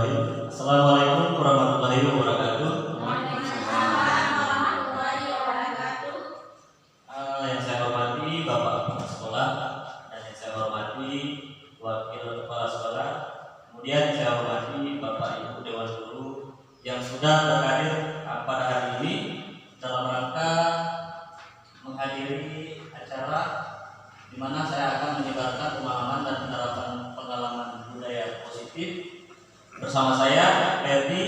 Bismillahirrahmanirrahim. Assalamualaikum warahmatullahi wabarakatuh. Yang saya hormati Bapak Kepala Sekolah dan yang saya hormati Wakil Kepala Sekolah, kemudian saya hormati Bapak Ibu Dewan Guru yang sudah berhadir pada hari ini dalam rangka menghadiri acara di mana saya akan menyebarkan pemahaman dan penerapan pengalaman budaya positif bersama saya Ferdi,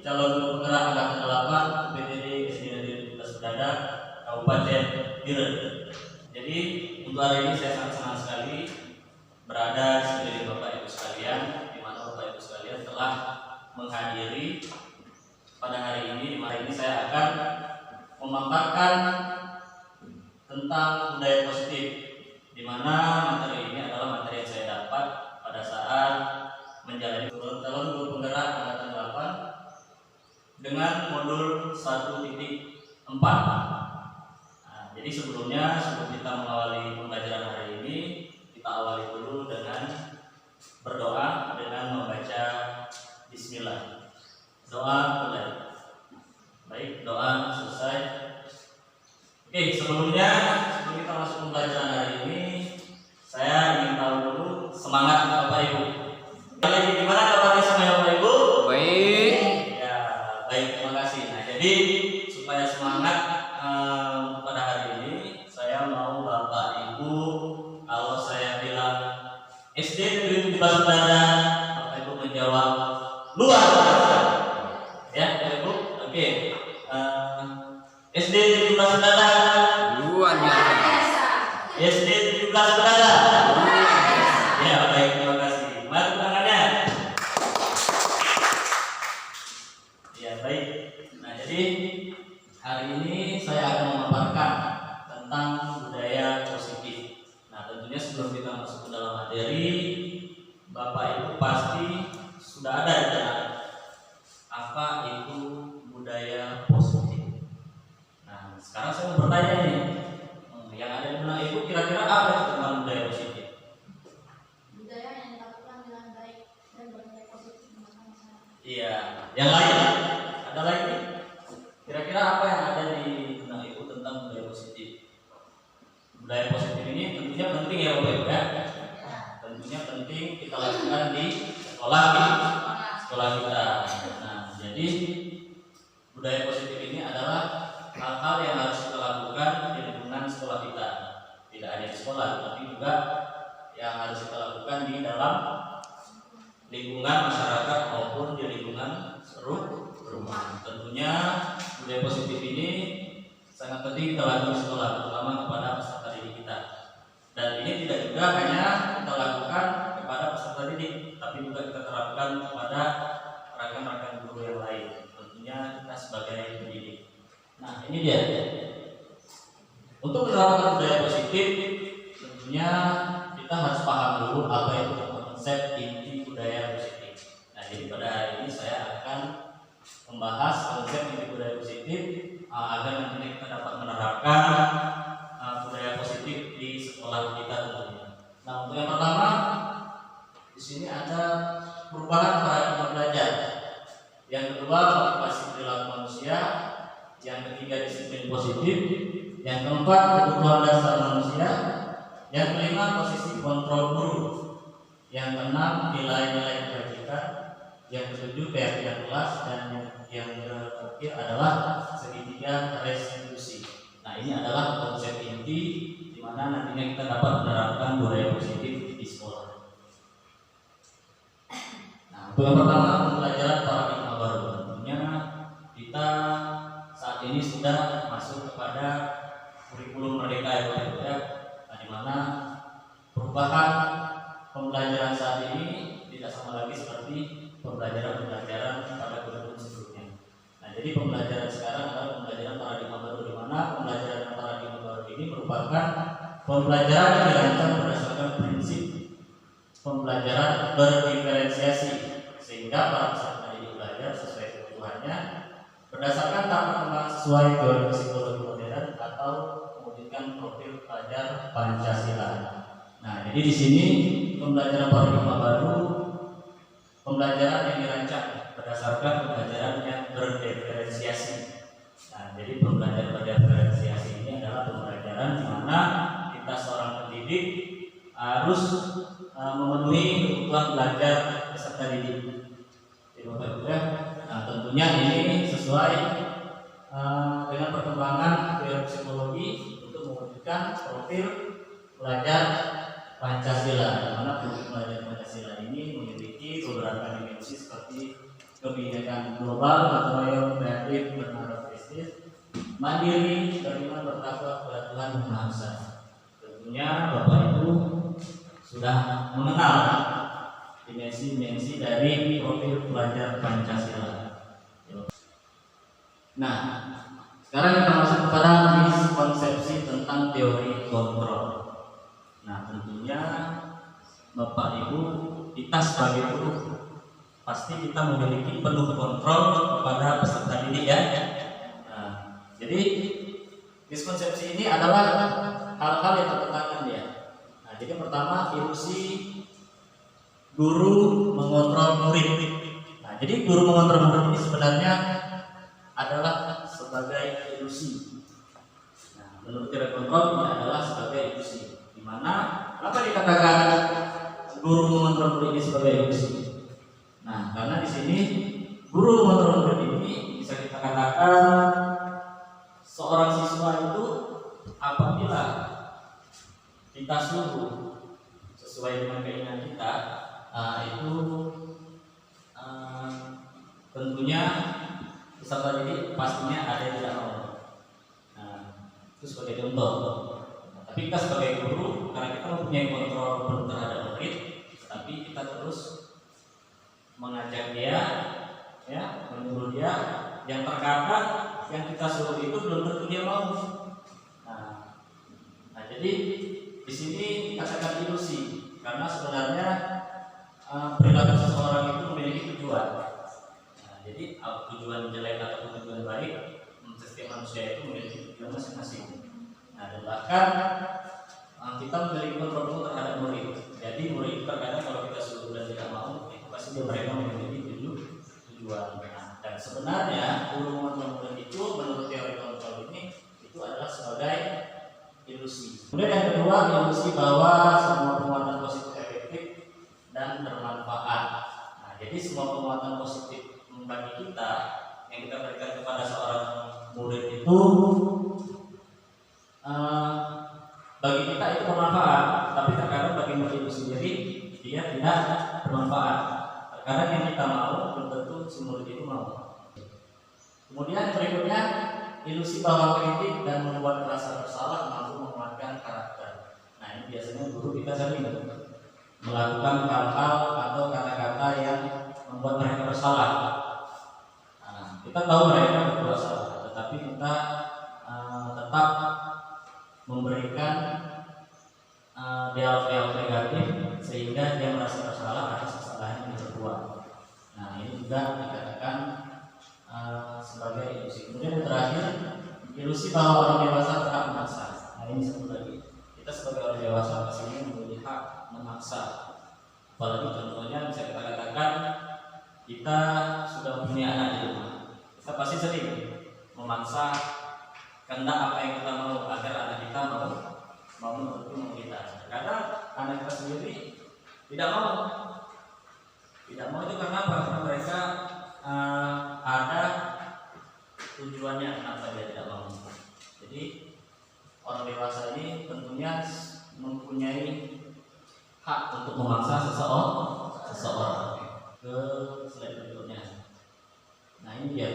calon guru penggerak angkatan 8 PTD SD Negeri 17 Bedada, Kabupaten Biren. Jadi untuk hari ini saya sangat senang sekali berada di sekeliling Bapak Ibu sekalian, di mana Bapak Ibu sekalian telah menghadiri pada hari ini. Di mana ini saya akan memaparkan tentang budaya positif, di mana materi ini adalah materi yang saya dapat pada saat menjalani calon guru penggerak angkatan 8 dengan modul 1.4. Jadi sebelum kita mengawali pembelajaran hari ini, kita awali dulu dengan berdoa dengan membaca Bismillah. Doa mulai. Baik, doa selesai. Oke, sebelum kita masuk pembelajaran hari ini, saya ingin tahu dulu semangat Bapak Ibu. Lagi gimana kabarnya sama Bapak Ibu? Baik. Ya, baik, terima kasih. Nah, jadi supaya semangat pada hari ini, saya mau Bapak Ibu, kalau saya bilang SD Negeri 17 Bedada, Bapak Ibu menjawab luar biasa. Ya, Bapak Ibu. Oke. SD 17 Bedada. Luar biasa. SD 17 Bedada. Ya, baik, terima kasih. Mari tangannya. Ya, baik. Nah, jadi hari ini saya akan memaparkan tentang budaya positif. Nah, tentunya sebelum kita masuk ke dalam materi, Bapak Ibu pasti sudah ada di benak apa itu budaya positif. Nah, sekarang saya mau bertanya nih, yang ada di benak Ibu kira-kira apa itu tentang budaya positif? Budaya yang dilakukan dengan baik dan bernilai positif di mata masyarakat. Iya, yang lain ada lagi? Kira-kira apa yang ada di benak Ibu tentang budaya positif? Budaya positif ini tentunya penting ya Bapak Ibu ya. Tentunya penting kita lakukan di sekolah kita. Nah, jadi budaya positif ini adalah hal-hal yang harus kita lakukan di lingkungan sekolah kita. Tidak hanya di sekolah, tapi juga yang harus kita lakukan di dalam lingkungan masyarakat maupun di lingkungan rumah. Tentunya budaya positif ini sangat penting kita lakukan di sekolah, terutama kepada peserta didik kita. Dan ini tidak juga hanya kita lakukan kepada peserta didik, tapi juga kita terapkan kepada rekan-rekan guru yang lain. Tentunya kita sebagai pendidik. Nah, ini dia. Untuk menerapkan budaya positif, tentunya kita harus paham dulu apa itu konsep inti budaya positif. Nah, jadi pada hari ini saya akan membahas konsep inti budaya positif agar nanti kita dapat menerapkan budaya positif di sekolah kita tentunya. Nah, untuk yang pertama, di sini ada perubahan paradigma belajar. Yang kedua, motivasi perilaku manusia. Yang ketiga, disiplin positif. Yang keempat, kebutuhan dasar manusia. Yang kelima, posisi kontrol guru. Yang keenam, nilai-nilai kebajikan. Yang ketujuh, keyakinan kelas. Dan yang terakhir adalah segitiga restitusi. Nah, ini adalah konsep inti di mana nantinya kita dapat menerapkan budaya positif di sekolah. Nah, untuk yang pertama, pembelajaran paradigma baru. Tentunya kita saat ini sudah masuk kepada kurikulum merdeka ya, di mana perubahan pembelajaran saat ini tidak sama lagi seperti pembelajaran pada kurikulum sebelumnya. Nah, jadi pembelajaran sekarang adalah pembelajaran paradigma baru, di mana pembelajaran paradigma baru ini merupakan pembelajaran yang dirancang berdasarkan prinsip pembelajaran berdiferensiasi, sehingga para peserta didik belajar sesuai kebutuhannya berdasarkan tahap perkembangan sesuai teori psikologi modern atau mewujudkan profil pelajar Pancasila. Nah, jadi di sini pembelajaran paradigma baru pembelajaran yang dirancang berdasarkan pembelajaran yang berdiferensiasi. Nah, jadi pembelajaran berdiferensiasi ini adalah pembelajaran di mana kita seorang pendidik harus memenuhi kebutuhan belajar peserta didik. Jadi Bapak Ibu ya, nah tentunya ini sesuai dengan perkembangan teori psikologi untuk mewujudkan profil pelajar Pancasila, di mana profil pelajar Pancasila ini memiliki beberapa dimensi seperti kebinekaan global, gotong royong, kreatif, bernada prestis, mandiri, beriman, bertakwa kepada Tuhan yang Maha Esa. Tentunya Bapak Ibu sudah mengenal dimensi-dimensi dari profil pelajar Pancasila. Nah, sekarang kita masuk kepada miskonsepsi tentang teori kontrol. Nah, tentunya Bapak Ibu, kita sebagai guru pasti kita memiliki penuh kontrol kepada peserta didik ya. Nah, jadi miskonsepsi ini adalah hal-hal yang bertentangan ya. Nah, jadi pertama ilusi guru mengontrol murid. Nah, jadi guru mengontrol murid ini sebenarnya adalah sebagai ilusi. Nah, menurut teori kontrol ini adalah sebagai ilusi. Di mana apa dikatakan guru mengontrol murid ini sebagai ilusi? Nah, karena di sini guru mengontrol murid ini bisa kita katakan seorang siswa itu apabila kita suruh sesuai dengan keinginan kita, itu tentunya peserta didik pastinya ada yang tidak mau. Nah, itu sebagai contoh. Nah, tapi kita sebagai guru, karena kita mempunyai kontrol penuh terhadap murid, tapi kita terus mengajak dia, ya, menyuruh dia, yang terkadang yang kita suruh itu belum tentu dia mau. Nah, jadi di sini dikatakan ilusi, karena sebenarnya perilaku seseorang itu memiliki tujuan. Jadi tujuan jelek atau tujuan baik, setiap manusia itu memiliki tujuan masing-masing. Nah, dan bahkan kita memiliki kontrol penuh terhadap murid. Jadi murid terkadang kalau kita suruh dan tidak mau, itu pasti mereka memiliki tujuan. Nah, dan sebenarnya guru mengontrol murid itu menurut teori kontrol ini itu adalah sebagai ilusi. Kemudian yang kedua, ilusi bahwa semua penguatan positif efektif dan bermanfaat. Nah, jadi semua penguatan positif bagi kita yang kita berikan kepada seorang murid itu bagi kita itu bermanfaat, tapi terkadang bagi murid itu sendiri dia tidak bermanfaat. Terkadang yang kita mau belum tentu si murid itu mau. Kemudian berikutnya ilusi bahwa kritik dan membuat rasa bersalah mampu menguatkan karakter. Nah, ini biasanya guru kita sering melakukan hal-hal atau kata-kata yang membuat mereka bersalah. Kita tahu mereka berbuat salah, tetapi kita tetap memberikan dialog-dialog negatif sehingga dia merasa bersalah atas kesalahan yang diperbuat. Nah, ini juga dikatakan sebagai ilusi. Kemudian yang terakhir, ilusi bahwa orang dewasa berhak memaksa. Nah, ini satu lagi. Kita sebagai orang dewasa pastinya memiliki hak memaksa. Apalagi contohnya bisa kita katakan kita sudah punya anak di rumah. Kita pasti sering memaksa kehendak apa yang kita mau agar anak kita mau menuruti mau kita. Kadang anak kita sendiri tidak mau itu karena apa? Karena mereka ada tujuannya kenapa dia tidak mau. Jadi orang dewasa ini tentunya mempunyai hak untuk memaksa seseorang ke slide berikutnya. Nah, ini dia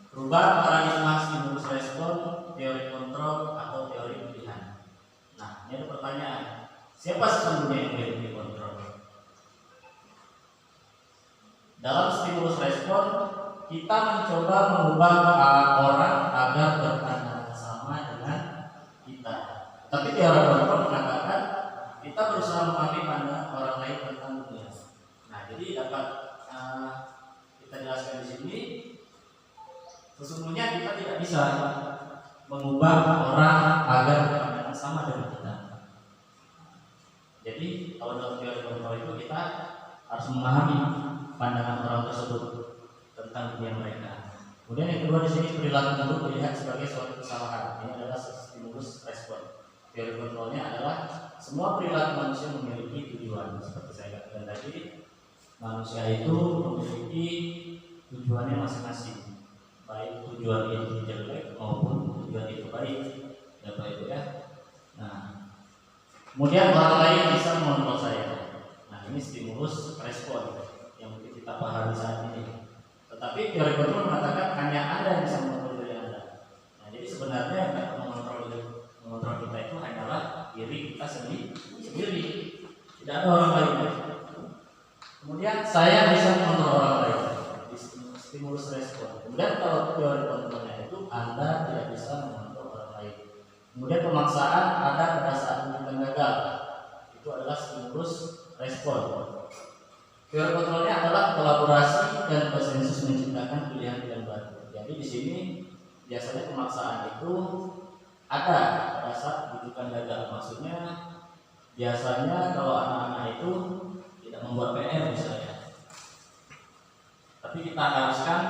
perubahan paradigma stimulus respon, teori kontrol atau teori pilihan. Nah, ini ada pertanyaan, siapa sesungguhnya yang memiliki kontrol? Dalam stimulus respon, kita mencoba mengubah orang agar berpandangan sama dengan kita. Tapi teori kontrol mengatakan kita berusaha memahami pandangan orang lain tentang dunia. Nah, jadi dapat kita jelaskan di sini, sesungguhnya kita tidak bisa mengubah orang agar berpandangan sama dengan kita. Jadi kalau dalam teori kontrol itu kita harus memahami pandangan orang tersebut tentang dunia mereka. Kemudian yang kedua di sini perilaku buruk dilihat sebagai suatu kesalahan. Ini adalah stimulus respon. Teori kontrolnya adalah semua perilaku manusia memiliki tujuan. Seperti saya katakan tadi, manusia itu memiliki tujuannya masing-masing, baik tujuan itu jelek maupun tujuan itu baik. Ya Pak Ibu ya. Nah, kemudian orang lain bisa mengontrol saya. Nah, ini stimulus respon yang mungkin kita pahami saat ini. Tetapi teori kontrol mengatakan hanya Anda yang bisa mengontrol diri Anda. Nah, jadi sebenarnya yang dapat mengontrol kita itu hanyalah diri kita sendiri. Tidak ada orang lain. Kemudian saya bisa mengontrol orang lain. Stimulus respon. Kemudian kalau teori kontrolnya itu Anda tidak bisa mengontrol orang lain. Kemudian pemaksaan ada pada saat bukan gagal. Itu adalah stimulus respon. Teori kontrolnya adalah kolaborasi dan konsensus menciptakan pilihan-pilihan baru. Jadi di sini biasanya pemaksaan itu ada pada saat bukan gagal. Maksudnya biasanya kalau anak-anak itu tidak membuat PR misalnya, tapi kita haruskan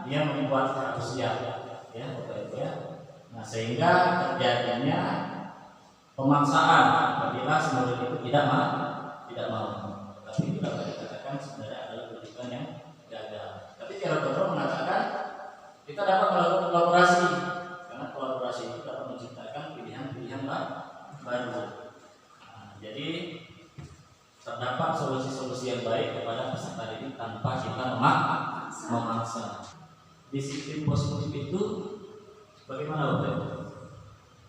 dia membuat harus siap, ya Bapak Ibu ya. Nah, sehingga terjadinya pemaksaan apabila murid itu tidak mau. Tapi itu dapat dikatakan sebenarnya adalah pendidikan yang gagal. Tapi teori kontrol mengatakan kita dapat melakukan kolaborasi, karena kolaborasi itu dapat menciptakan pilihan-pilihan baru. Nah, jadi terdapat solusi-solusi yang baik kepada peserta didik tanpa kita memaksa. Disiplin positif itu bagaimana Bapak Ibu?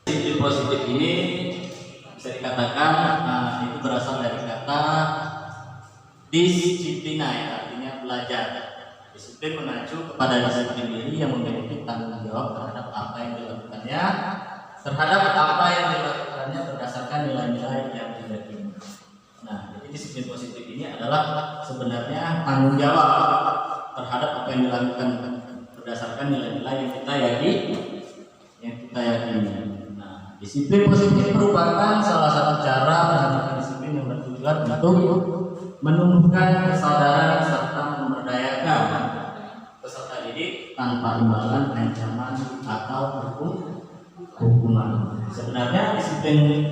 Disiplin positif ini bisa dikatakan itu berasal dari kata disiplina, ya, artinya belajar. Disiplin mengacu kepada disiplin diri yang memiliki tanggung jawab terhadap apa yang dilakukannya, berdasarkan nilai-nilai yang diyakini. Nah, jadi disiplin positif ini adalah sebenarnya tanggung jawab terhadap apa yang dilakukan berdasarkan nilai-nilai yang kita yakini. Nah, disiplin positif merupakan salah satu cara menjalankan disiplin yang bertujuan untuk menumbuhkan kesadaran serta memberdayakan peserta didik tanpa imbalan, ancaman atau hukuman. Sebenarnya disiplin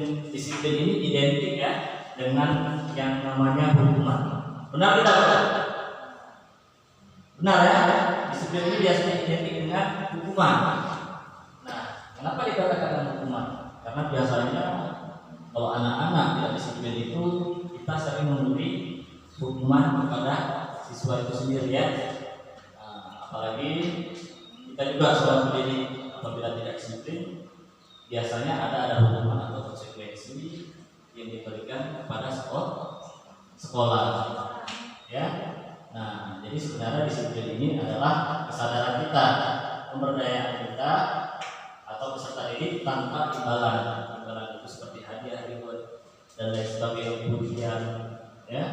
ini identik ya dengan yang namanya hukuman. Benar tidak benar? Benar ya? Disiplin ini biasanya identik dengan hukuman. Nah, kenapa dikatakan hukuman? Karena biasanya kalau anak-anak tidak disiplin itu kita sering memberi hukuman kepada siswa itu sendiri ya. Nah, apalagi kita juga seorang pendidik apabila tidak disiplin biasanya ada hukuman atau konsekuensi yang diberikan kepada sekolah ya. Nah, jadi sebenarnya disiplin ini adalah kesadaran kita, pemberdayaan kita atau peserta didik tanpa imbalan itu seperti hadiah, reward dan lain sebagainya, pujian ya,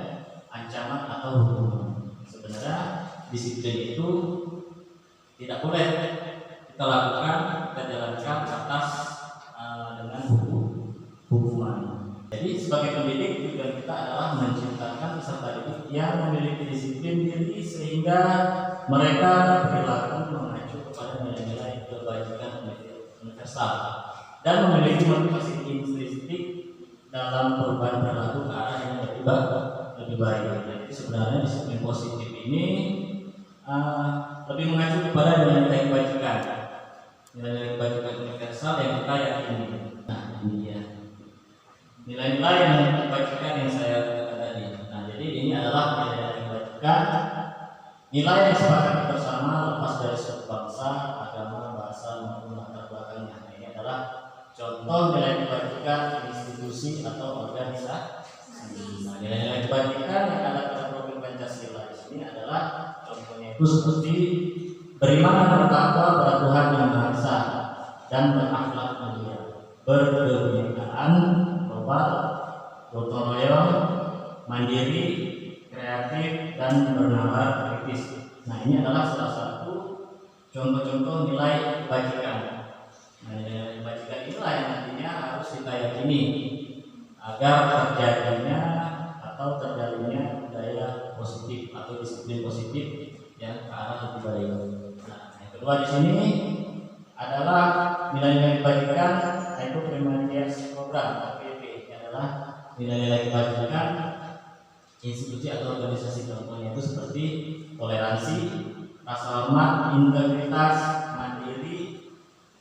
ancaman atau hukuman. Sebenarnya disiplin itu tidak boleh kita lakukan, kita jalankan atas dengan hukuman. Jadi sebagai pendidik tujuan kita adalah menciptakan peserta didik yang memiliki disiplin diri sehingga mereka berperilaku mengacu kepada nilai-nilai kebajikan universal dan memiliki motivasi intrinsik dalam perubahan perilaku ke arah yang lebih baik. Jadi sebenarnya disiplin positif ini lebih mengacu kepada nilai-nilai kebajikan, nilai-nilai kebajikan universal yang kita yakini. Nah, ini dia nilai-nilai yang kebajikan yang saya katakan tadi. Nah, jadi ini adalah nilai-nilai kebajikan, nilai yang disepakati bersama lepas dari suatu bangsa, agama, bahasa maupun latar belakangnya. Nah, ini adalah contoh nilai kebajikan institusi atau organisasi. Nah, nilai-nilai kebajikan yang ada pada program Pancasila di sini adalah contohnya itu seperti beriman dan bertakwa pada Tuhan yang Maha Esa dan berakhlak mulia, berkebinekaan, gotong royong, mandiri, kreatif, dan bernalar kritis. Nah, ini adalah salah satu contoh-contoh nilai kebajikan. Nah, nilai kebajikan inilah yang nantinya harus kita yakini agar terjadinya atau terjalinnya budaya positif atau disiplin positif yang ke arah lebih baik. Nah, yang kedua di sini adalah nilai-nilai kebajikan, yaitu Primaritas Program (PPP). Ini adalah nilai-nilai kebajikan institusi atau organisasi. Contohnya itu seperti toleransi, rasa hormat, integritas, mandiri,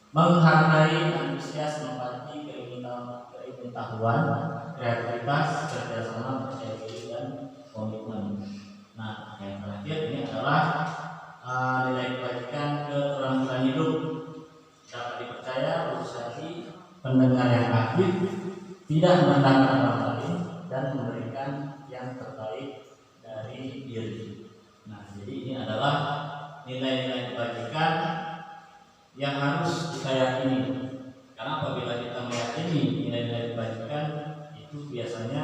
menghargai, antusias, empati, keingintahuan, kreativitas, kerjasama, percaya diri, dan komitmen. Nah, yang terakhir ini adalah nilai kebajikan keterampilan hidup, dapat dipercaya, lurus hati, pendengar yang aktif, tidak merendahkan orang lain, dan memberikan yang terbaik dari diri. Nah, jadi ini adalah nilai-nilai kebajikan yang harus kita yakini. Karena apabila kita meyakini nilai-nilai kebajikan itu biasanya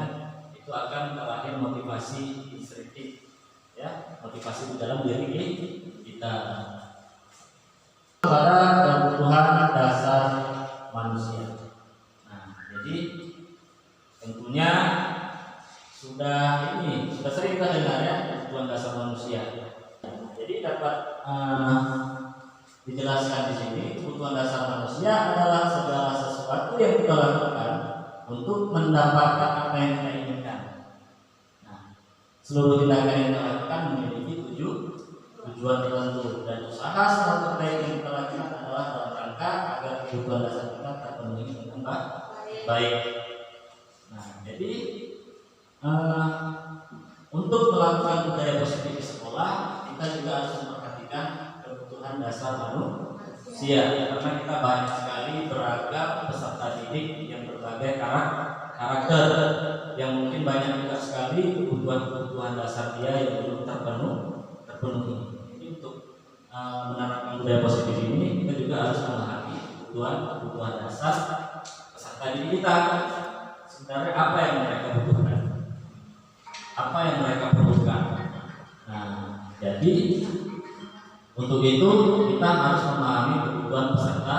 itu akan terlahir motivasi instinktif, ya, motivasi di dalam diri kita. Pada kebutuhan dasar manusia. Nah, jadi tentunya sudah sering kita dengar ya kebutuhan dasar manusia. Jadi dapat dijelaskan di sini, kebutuhan dasar manusia adalah segala sesuatu yang kita lakukan untuk mendapatkan apa yang kita inginkan. Nah, seluruh tindakan yang kita lakukan memiliki tujuan tertentu, dan usaha suatu terbaik yang kita lakukan adalah dalam rangka agar kebutuhan dasar kita terpenuhi dengan baik. Nah, jadi untuk melakukan budaya positif di sekolah, kita juga harus memperhatikan kebutuhan dasar manusia, karena kita banyak sekali beragam peserta didik yang berbagai karakter, yang mungkin banyak juga sekali kebutuhan dasar dia yang belum terpenuhi. Jadi untuk menerapkan budaya positif ini, kita juga harus memahami kebutuhan dasar peserta didik kita. Sebenarnya apa yang mereka butuhkan, apa yang mereka perlukan. Nah, jadi untuk itu kita harus memahami kebutuhan peserta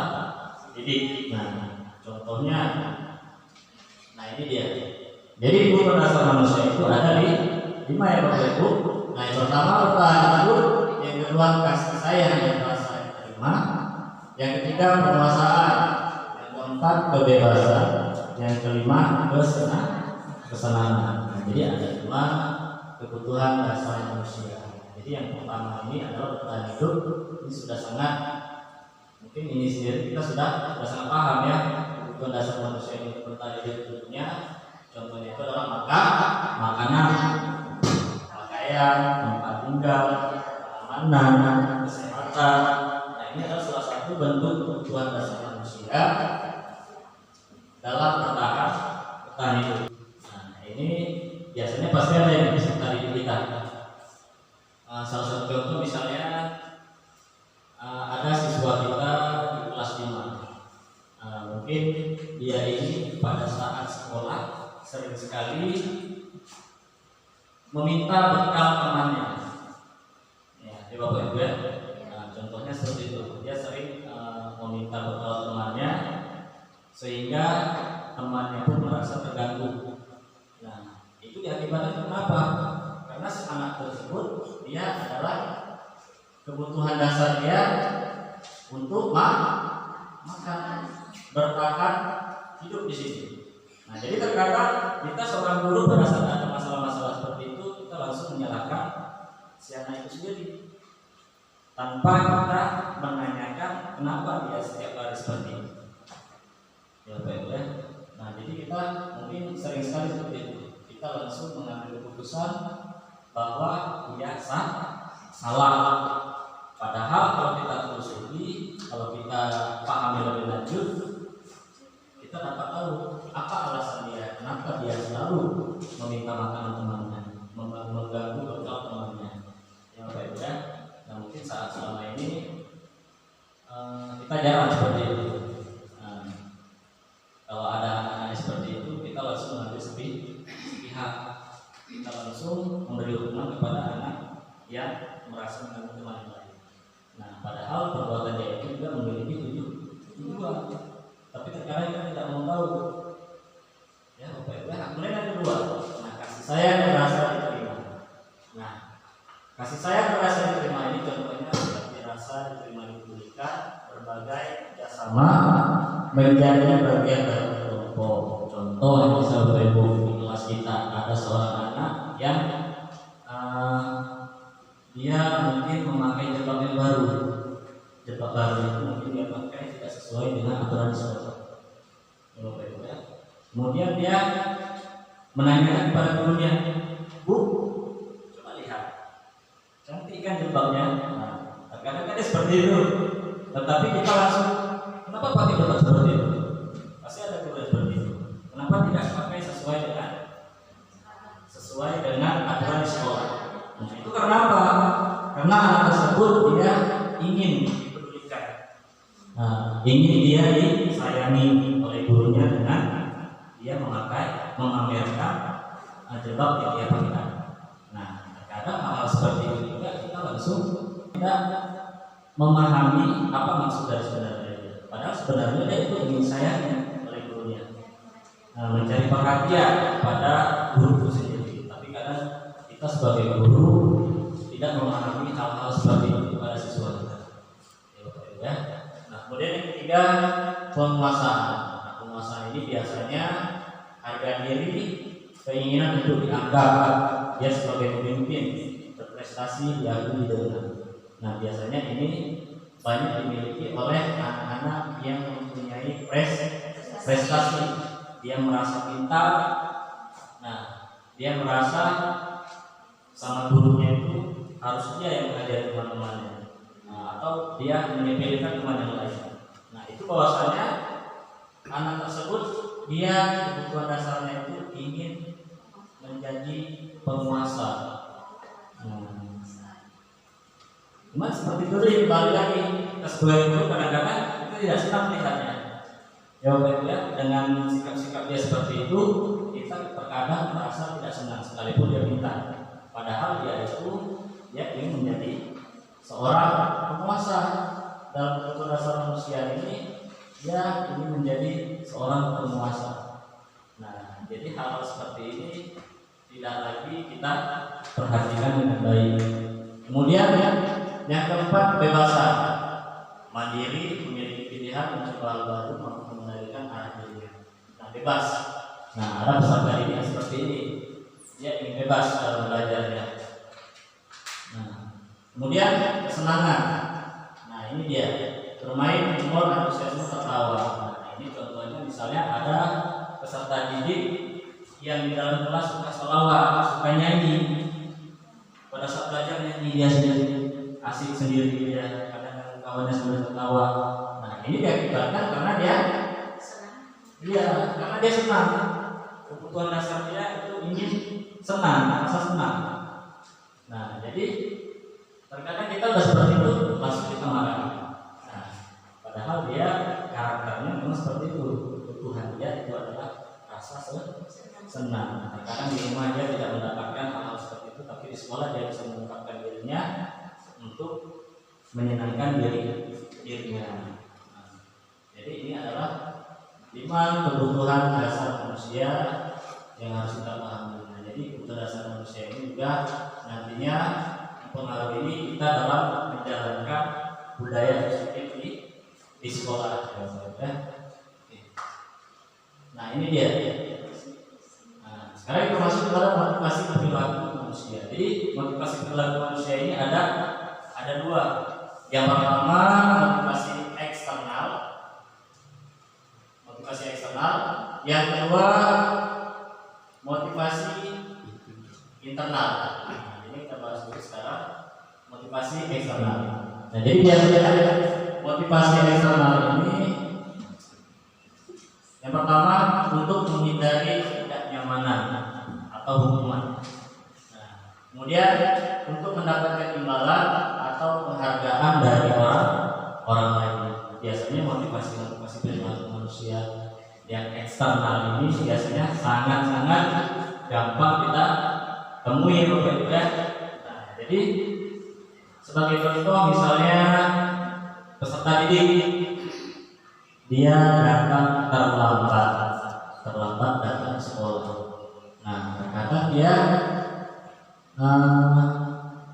didik. Nah, contohnya, nah ini dia. Jadi kebutuhan dasar manusia itu ada di 5 ya Bapak Ibu. Nah, yang pertama bertahan hidup, yang kedua kasih sayang yang rasa yang terima, yang ketiga penguasaan, yang keempat kebebasan, yang kelima kesenangan. Nah, jadi ada 5 kebutuhan dasar manusia. Jadi yang pertama ini adalah bertahan hidup. Ini sudah sangat, mungkin ini sendiri kita sudah sangat paham ya, kebutuhan dasar manusia ini bertahan hidup tentunya. Contohnya itu adalah makanan, pakaian, tempat tinggal, keamanan, kesehatan. Nah, ini adalah salah satu bentuk kebutuhan dasar manusia dalam bertahan hidup. Nah, ini biasanya pasti ada yang peserta didik kita. Salah satu contoh misalnya ada siswa kita di kelas 5. Mungkin dia ini pada saat sekolah sering sekali meminta bekal temannya. Ya, Bapak Ibu ya. Nah, contohnya seperti itu. Dia sering meminta bekal temannya sehingga temannya pun merasa terganggu. Nah, itu diakibatkan kenapa? Karena si anak tersebut dia adalah kebutuhan dasar dia untuk makan, bertahan hidup di sini. Nah, jadi terkadang kita seorang guru pada saat ada masalah-masalah seperti itu, kita langsung menyalahkan si anak itu sendiri tanpa kita menanyakan kenapa dia setiap hari seperti ini. Ya, Pak ya. Nah, jadi kita mungkin sering sekali seperti itu. Kita langsung mengambil keputusan bahwa dia salah. Padahal kalau kita telusuri, kalau kita pahami lebih lanjut, kita dapat tahu apa alasan dia, kenapa dia selalu meminta makanan temannya, mengganggu bekal temannya. Yang baik ya. Nah, mungkin saat selama ini kita jarang seperti itu. Kalau ada anak-anak seperti itu, kita langsung mengambil sepihak. Kita langsung memberi hukuman kepada anak yang merasa mengganggu teman lain. Nah, padahal perbuatan dia itu juga memiliki tujuan. Tapi terkadang kita tidak mau tahu. Ya, Bapak Ibu, kemudian yang kedua, nah, kasih sayang yang merasa diterima. Nah, Kasih sayang rasa diterima ini contohnya seperti rasa diterima diberikan, berbagai kerjasama menjadi bagian dari kelompok. Contoh yang bisa Ibu di kelas kita ada seorang anak yang dia mungkin memakai jilbab yang baru. Jilbab baru itu mungkin dia pakai tidak sesuai dengan aturan sekolah. Ya. Kemudian dia menanyakan kepada gurunya, "Bu, coba lihat, cantik kan jilbabnya?" Nah, kadang-kadang seperti itu. Tetapi kita langsung, kenapa pakai jilbab seperti itu? Pasti ada guru seperti itu. Kenapa tidak pakai sesuai dengan aturan di sekolah? Nah, itu karena apa? Karena anak tersebut dia ingin dipedulikan. Nah, ingin dia disayangi oleh gurunya dengan dia memamerkan jilbab yang dia pakai. Nah, kadang hal seperti itu juga kita langsung tidak memahami apa maksud dari sebenarnya. Padahal sebenarnya dia itu ingin sayangi oleh gurunya. Nah, mencari perhatian pada guru itu sendiri. Tapi kadang kita sebagai guru tidak memahami hal-hal seperti itu pada siswa kita. Ya. Nah, kemudian yang ketiga, penguasaan. Nah, penguasaan ini biasanya harga diri, keinginan untuk dianggap dia sebagai pemimpin, berprestasi, diakui dengan. Nah, biasanya ini banyak dimiliki oleh anak-anak yang mempunyai prestasi. Dia merasa pintar. Nah, dia merasa sama gurunya itu harus dia yang mengajari teman-temannya. Nah, atau dia menyepelekan teman yang lain. Nah, itu bahwasanya anak tersebut dia kebutuhan dasarnya itu ingin menjadi penguasa. Cuma seperti itu kembali lagi kita sebagai guru kadang-kadang kita tidak senang melihatnya. Ya, dengan sikap-sikap dia seperti itu kita terkadang merasa tidak senang sekalipun dia minta. Padahal dia ingin menjadi seorang penguasa. Dalam kebutuhan dasar manusia ini dia ingin menjadi seorang penguasa. Nah, jadi hal-hal seperti ini tidak lagi kita perhatikan dengan baik. Kemudian yang keempat, kebebasan. Mandiri, memiliki pilihan, mencoba hal baru, mampu mengendalikan arah dirinya. Nah, bebas. Nah, ada peserta ini seperti ini. Dia ingin bebas dalam belajarnya. Nah, kemudian kesenangan. Nah, ini dia. Bermain, humor, antusiasme, tertawa. Nah, ini contohnya misalnya ada peserta didik yang di dalam kelas suka selawat, suka nyanyi. Pada saat belajar nyanyi dia sendiri, asik sendiri dia, kadang kawannya sudah tertawa. Nah, ini diakibatkan karena dia karena dia senang. Kebutuhan dasar dia itu ingin senang, merasa senang. Nah, jadi terkadang kita udah seperti itu langsung kita marah. Nah, padahal dia karakternya memang seperti itu. Kebutuhan dia itu adalah rasa senang. Nah, terkadang di rumah dia tidak mendapatkan hal-hal seperti itu, tapi di sekolah dia bisa mengungkapkan dirinya untuk menyenangkan dirinya. Nah, jadi ini adalah 5 kebutuhan dasar manusia yang harus kita pahami. Nah, jadi kebutuhan dasar manusia ini juga nantinya mempengaruhi kita dalam menjalankan budaya positif di sekolah. Nah, ini dia. Nah, sekarang kita masuk kepada motivasi perilaku manusia. Jadi motivasi perilaku manusia ini ada 2. Yang pertama motivasi eksternal. Yang kedua motivasi internal. Nah, ini kita bahas dulu sekarang motivasi eksternal. Nah, jadi biasanya motivasi eksternal ini yang pertama untuk menghindari ketidaknyamanan atau hukuman. Nah, kemudian untuk mendapatkan imbalan atau penghargaan dari orang lain. Biasanya motivasi perilaku manusia yang eksternal ini biasanya sangat-sangat gampang kita temui, ya. Nah, jadi sebagai contoh misalnya peserta didik dia datang terlambat datang ke sekolah. Nah, terkadang dia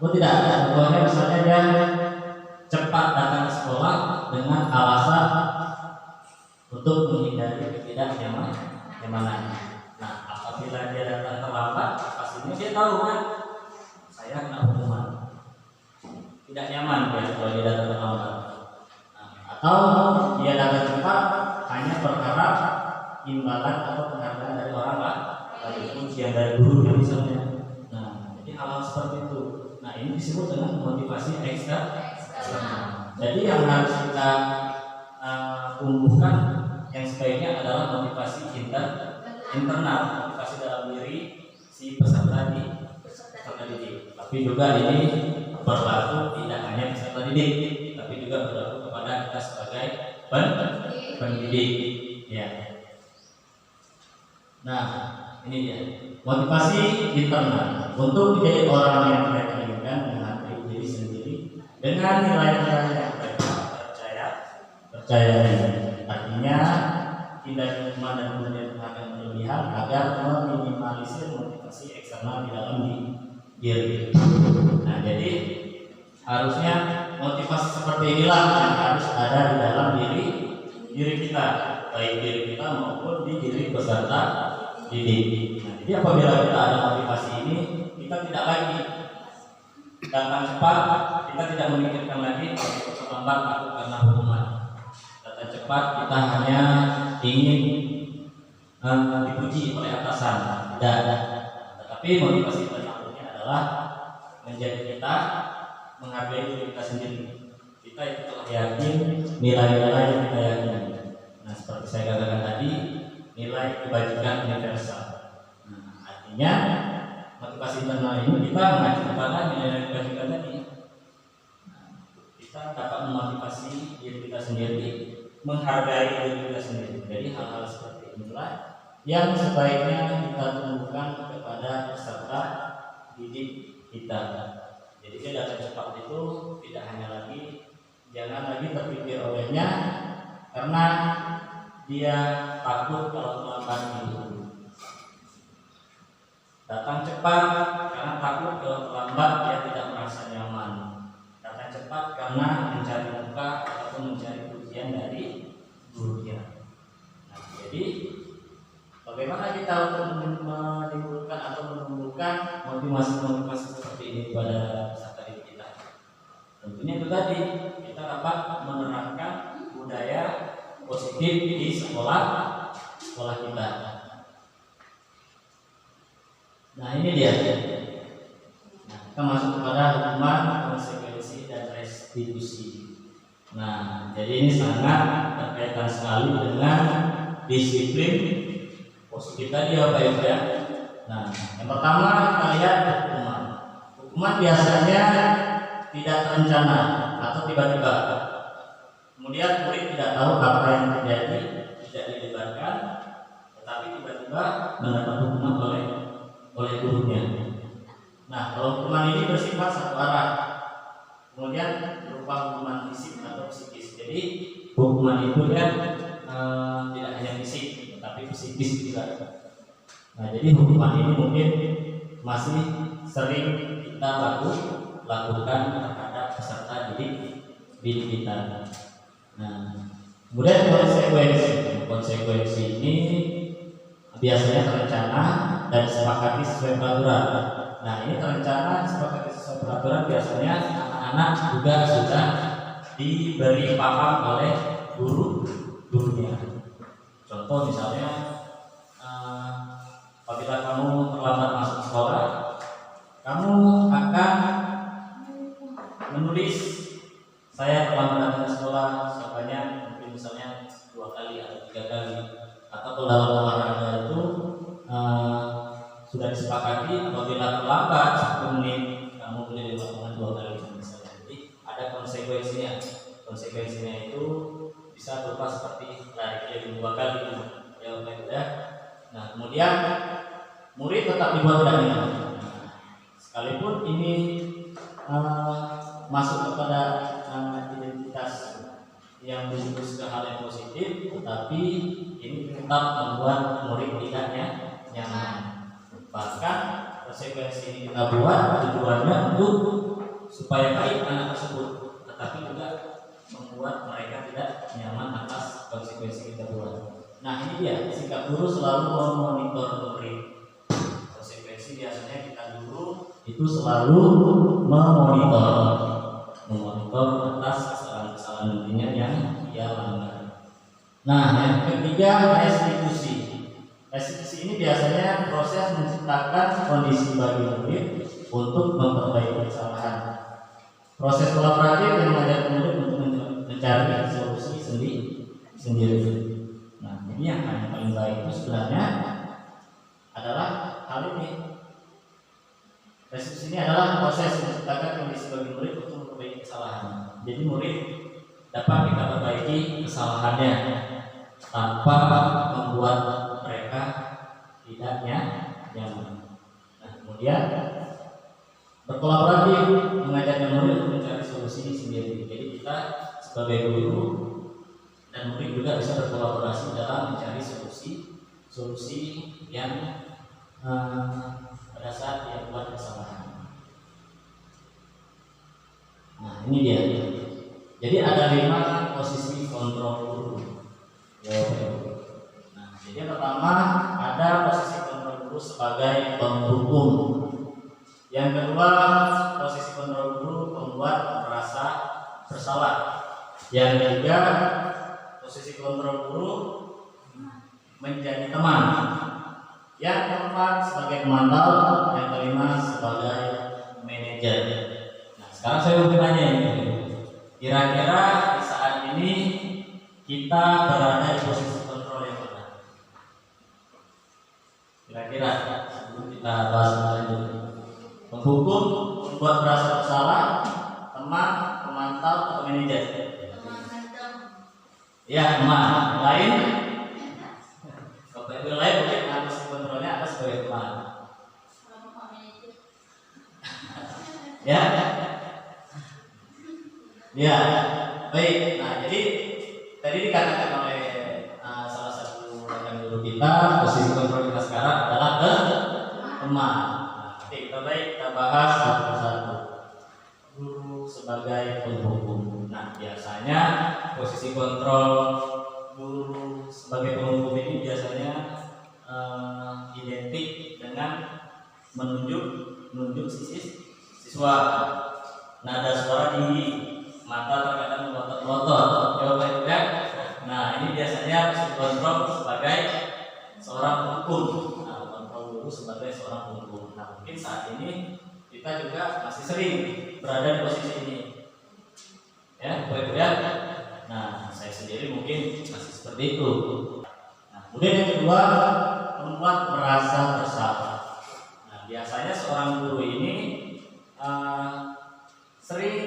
Oh tidak, contohnya misalnya dia cepat datang ke sekolah dengan alasan untuk menghindari ketidaknyamanan. Nah, apabila dia datang terlambat, pastinya dia tahu kan, saya kena hukuman. Tidak nyaman ya kalau dia datang terlambat. Nah, atau dia datang cepat hanya perkara imbalan atau penghargaan dari orang lain, ujian dari guru misalnya. Nah, jadi hal-hal seperti itu. Nah, ini disebut dengan motivasi eksternal. Jadi yang harus kita tumbuhkan yang sebaiknya adalah motivasi internal, motivasi dalam diri si peserta didik. Tapi juga ini berlaku tidak hanya peserta didik, tapi juga berlaku kepada kita sebagai pendidik. Ya. Nah, ini dia motivasi internal untuk menjadi orang yang mereka inginkan dengan diri sendiri, dengan nilai-nilai yang mereka percayai. Artinya tidak cuma dan kemudian akan berlebihan agar meminimalisir motivasi eksternal di dalam diri. Nah, jadi harusnya motivasi seperti inilah yang harus ada di dalam diri kita, baik diri kita maupun di diri peserta didik. Nah, jadi apabila kita ada motivasi ini, kita tidak lagi datang cepat, kita tidak memikirkan lagi terlambat aku karena hukuman. Datang cepat kita hanya ingin dipuji oleh atasan, tidak. Tetapi motivasi berikutnya adalah menjadi kita menghargai diri kita sendiri. Kita itu telah yakin nilai-nilai yang kita yakini. Nah, seperti saya katakan tadi, nilai kebajikan universal. Nah, artinya motivasi internal ini kita mengacu kepada nilai-nilai kebajikan tadi. Nah, kita dapat memotivasi diri kita sendiri, menghargai diri kita sendiri. Jadi hal-hal seperti inilah yang sebaiknya kita tumbuhkan kepada peserta didik kita. Jadi dia datang cepat itu tidak hanya lagi, jangan lagi terpikir olehnya karena dia takut kalau terlambat itu. Datang cepat karena takut kalau terlambat dia tidak merasa nyaman. Datang cepat karena mencari muka ataupun mencari pujian dari gurunya. Nah, jadi bagaimana kita untuk menimbulkan atau menumbuhkan motivasi seperti ini pada peserta didik kita? Tentunya itu tadi kita dapat menerapkan budaya positif di sekolah kita. Nah, ini dia. Nah, kita masuk kepada hukuman, konsekuensi dan restitusi. Nah, jadi ini sangat berkaitan sekali dengan disiplin positif tadi ya Pak Ibu ya. Nah, yang pertama kita lihat hukuman. Hukuman biasanya tidak terencana atau tiba-tiba. Kemudian murid tidak tahu apa yang terjadi, tidak dilibatkan, tetapi tiba-tiba mendapat hukuman oleh gurunya. Nah, kalau hukuman ini bersifat satu arah, kemudian berupa hukuman fisik atau psikis. Jadi hukuman itu ya tidak hanya fisik, tapi psikis juga. Nah, jadi hukuman ini mungkin masih sering kita lakukan terhadap peserta didik kita. Nah, kemudian konsekuensi ini biasanya terencana dan disepakati sesuai peraturan. Nah, ini terencana disepakati sesuai peraturan biasanya anak-anak juga sudah diberi paham oleh gurunya. Contoh misalnya, apabila kamu terlambat masuk sekolah, kamu akan menulis saya terlambat datang ke sekolah sebanyak mungkin misalnya 2 kali atau 3 kali. Atau kalau dalam olahraga itu sudah disepakati apabila terlambat 10 menit kamu boleh di lapangan 2 kali misalnya. Jadi ada konsekuensinya. Konsekuensinya itu bisa berupa seperti lari keliling 2 kali ya. Nah, kemudian murid tetap dibuat tidak nyaman. Sekalipun ini masuk kepada identitas yang menuju ke hal yang positif, tetapi ini tetap membuat murid tidak nyaman. Bahkan konsekuensi ini kita buat tujuannya untuk supaya baik anak tersebut, tetapi juga membuat mereka tidak nyaman atas konsekuensi kita buat. Nah ini dia, sikap guru selalu memonitor murid. Konsekuensi biasanya kita guru itu selalu memonitor atas kesalahan-kesalahan nantinya yang dia langgar. Nah yang ketiga, restitusi. Restitusi ini biasanya proses menciptakan kondisi bagi murid untuk memperbaiki kesalahan. Proses kolaboratif yang mengajak murid untuk mencari solusi sendiri. Nah, ini yang paling baik itu sebenarnya adalah hal ini. Restitusi ini adalah proses menciptakan kondisi bagi murid untuk memperbaiki kesalahan. Jadi murid dapat kita perbaiki kesalahannya tanpa membuat mereka tidak nyaman. Nah, kemudian berkolaborasi mengajak murid untuk mencari solusi sendiri. Jadi kita sebagai guru dan murid juga bisa berkolaborasi dalam mencari solusi yang pada saat dia buat kesalahan. Nah ini dia. Jadi ada 5 posisi kontrol guru. Nah jadi yang pertama ada posisi kontrol guru sebagai penghukum. Yang kedua, posisi kontrol guru membuat merasa bersalah. Yang ketiga, posisi kontrol guru menjadi teman. Yang keempat sebagai pemantau, yang kelima sebagai manajer. Nah, sekarang saya mau tanya ini, kira-kira di saat ini kita berada di posisi kontrol yang mana? Kira-kira sebelum kita bahas lanjut. Penghukum, membuat merasa bersalah, teman, pemantau, atau manajer? Ya, teman. Lain? Kalau lain mungkin posisi kontrolnya ada sebagai teman. Ya, ya, baik. Nah, jadi tadi dikatakan oleh salah satu rekan guru kita, posisi kontrol kita sekarang adalah teman. Kita bahas satu persatu. Guru sebagai penghukum. Nah, biasanya posisi kontrol guru sebagai penghukum ini biasanya identik dengan menunjuk siswa, nada suara tinggi, mata terkadang melotot-melotot. Coba lihat. Nah, ini biasanya posisi kontrol sebagai seorang penghukum. Guru sebagai seorang penghukum. Nah, mungkin saat ini kita juga masih sering berada di posisi ini, ya, boleh. Nah, saya sendiri mungkin masih seperti itu. Nah, kemudian yang kedua, membuat merasa bersalah. Nah, biasanya seorang guru ini sering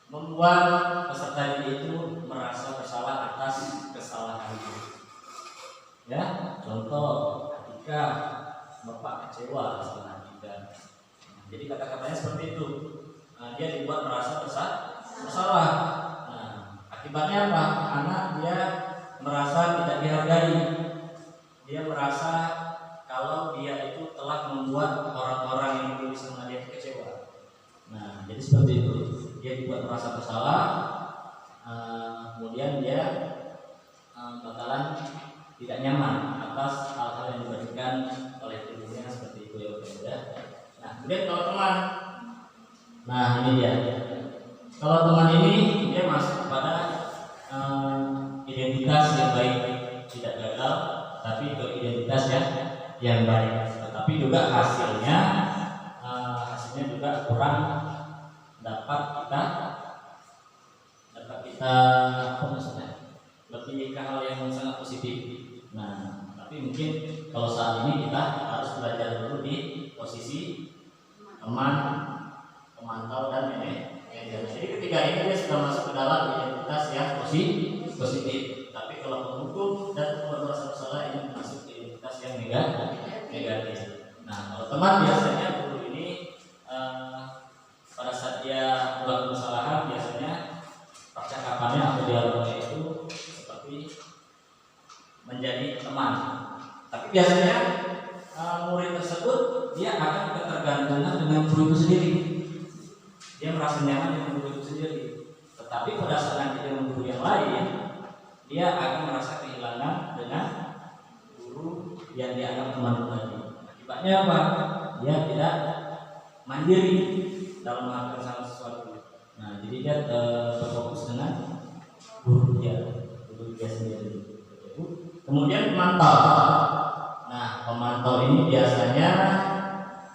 membuat peserta didik itu merasa bersalah atas kesalahan itu. Ya, contoh. Ketika bapak kecewa setelah kita, jadi kata-katanya seperti itu, dia dibuat merasa bersalah. Nah, akibatnya apa? Anak dia merasa tidak dihargai. Dia merasa kalau dia itu telah membuat orang-orang yang dulu sama dia kecewa. Nah, jadi seperti itu. Dia dibuat merasa bersalah. Kemudian dia bakalan tidak nyaman atas hal-hal yang diberikan oleh gurunya seperti itu, ya. Nah, kemudian kalau teman, nah ini dia. Kalau teman ini dia masuk kepada identitas yang baik, tidak gagal, tapi itu identitas yang baik. Tetapi juga hasilnya juga kurang dapat kita apa maksudnya? Lebih ke hal yang sangat positif. Nah, tapi mungkin kalau saat ini kita harus belajar dulu di posisi teman, pemantau, dan manajer. Jadi ketiga ini dia sudah masuk ke dalam identitas yang positif. Tapi kalau penghukum dan pembuat merasa bersalah ini masuk ke identitas yang negatif. Nah, kalau teman biasanya guru ini pada saat dia melakukan kesalahan biasanya percakapannya atau dialognya itu seperti menjadi teman. Tapi biasanya murid tersebut dia akan ketergantungan dengan guru itu sendiri. dia merasa nyaman dengan guru itu sendiri. Tetapi pada saat nanti dengan guru yang lain, dia akan merasa kehilangan dengan guru yang dianggap teman tadi. Akibatnya apa? Dia tidak mandiri dalam melakukan sesuatu. Nah, jadi dia berfokus dengan guru dia sendiri. Kemudian pemantau. Nah, pemantau ini biasanya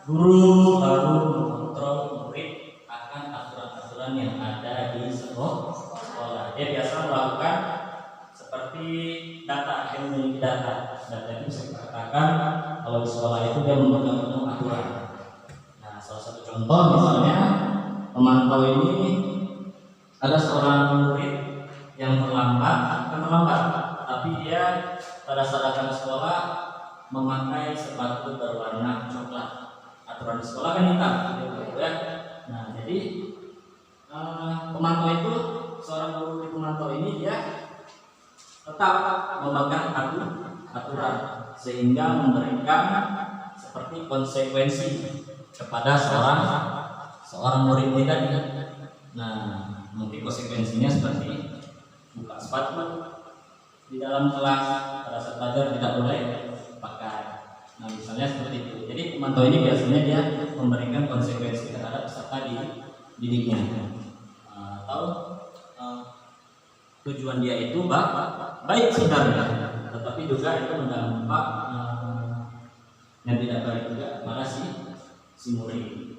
guru selalu mengontrol murid akan aturan-aturan yang ada di sekolah. Dia biasa melakukan seperti data, dia memiliki data. Data itu bisa dikatakan kalau di sekolah itu dia memegang aturan. Nah, salah satu contoh misalnya pemantau ini ada seorang murid yang terlambat, tapi dia pada saat datang ke sekolah memakai sepatu berwarna coklat. Aturan di sekolah kan hitam, ya. Nah, jadi pemantau itu, seorang guru pemantau ini dia tetap memegang aturan sehingga memberikan seperti konsekuensi kepada seorang murid tadi. Nah, mungkin konsekuensinya seperti buka sepatu di dalam kelas pada saat belajar tidak boleh pakai. Nah, misalnya seperti itu. Jadi pemantau ini biasanya dia memberikan konsekuensi terhadap peserta didiknya. Tujuan dia itu baik sebenarnya, tetapi juga itu berdampak yang tidak baik juga kepada si murid.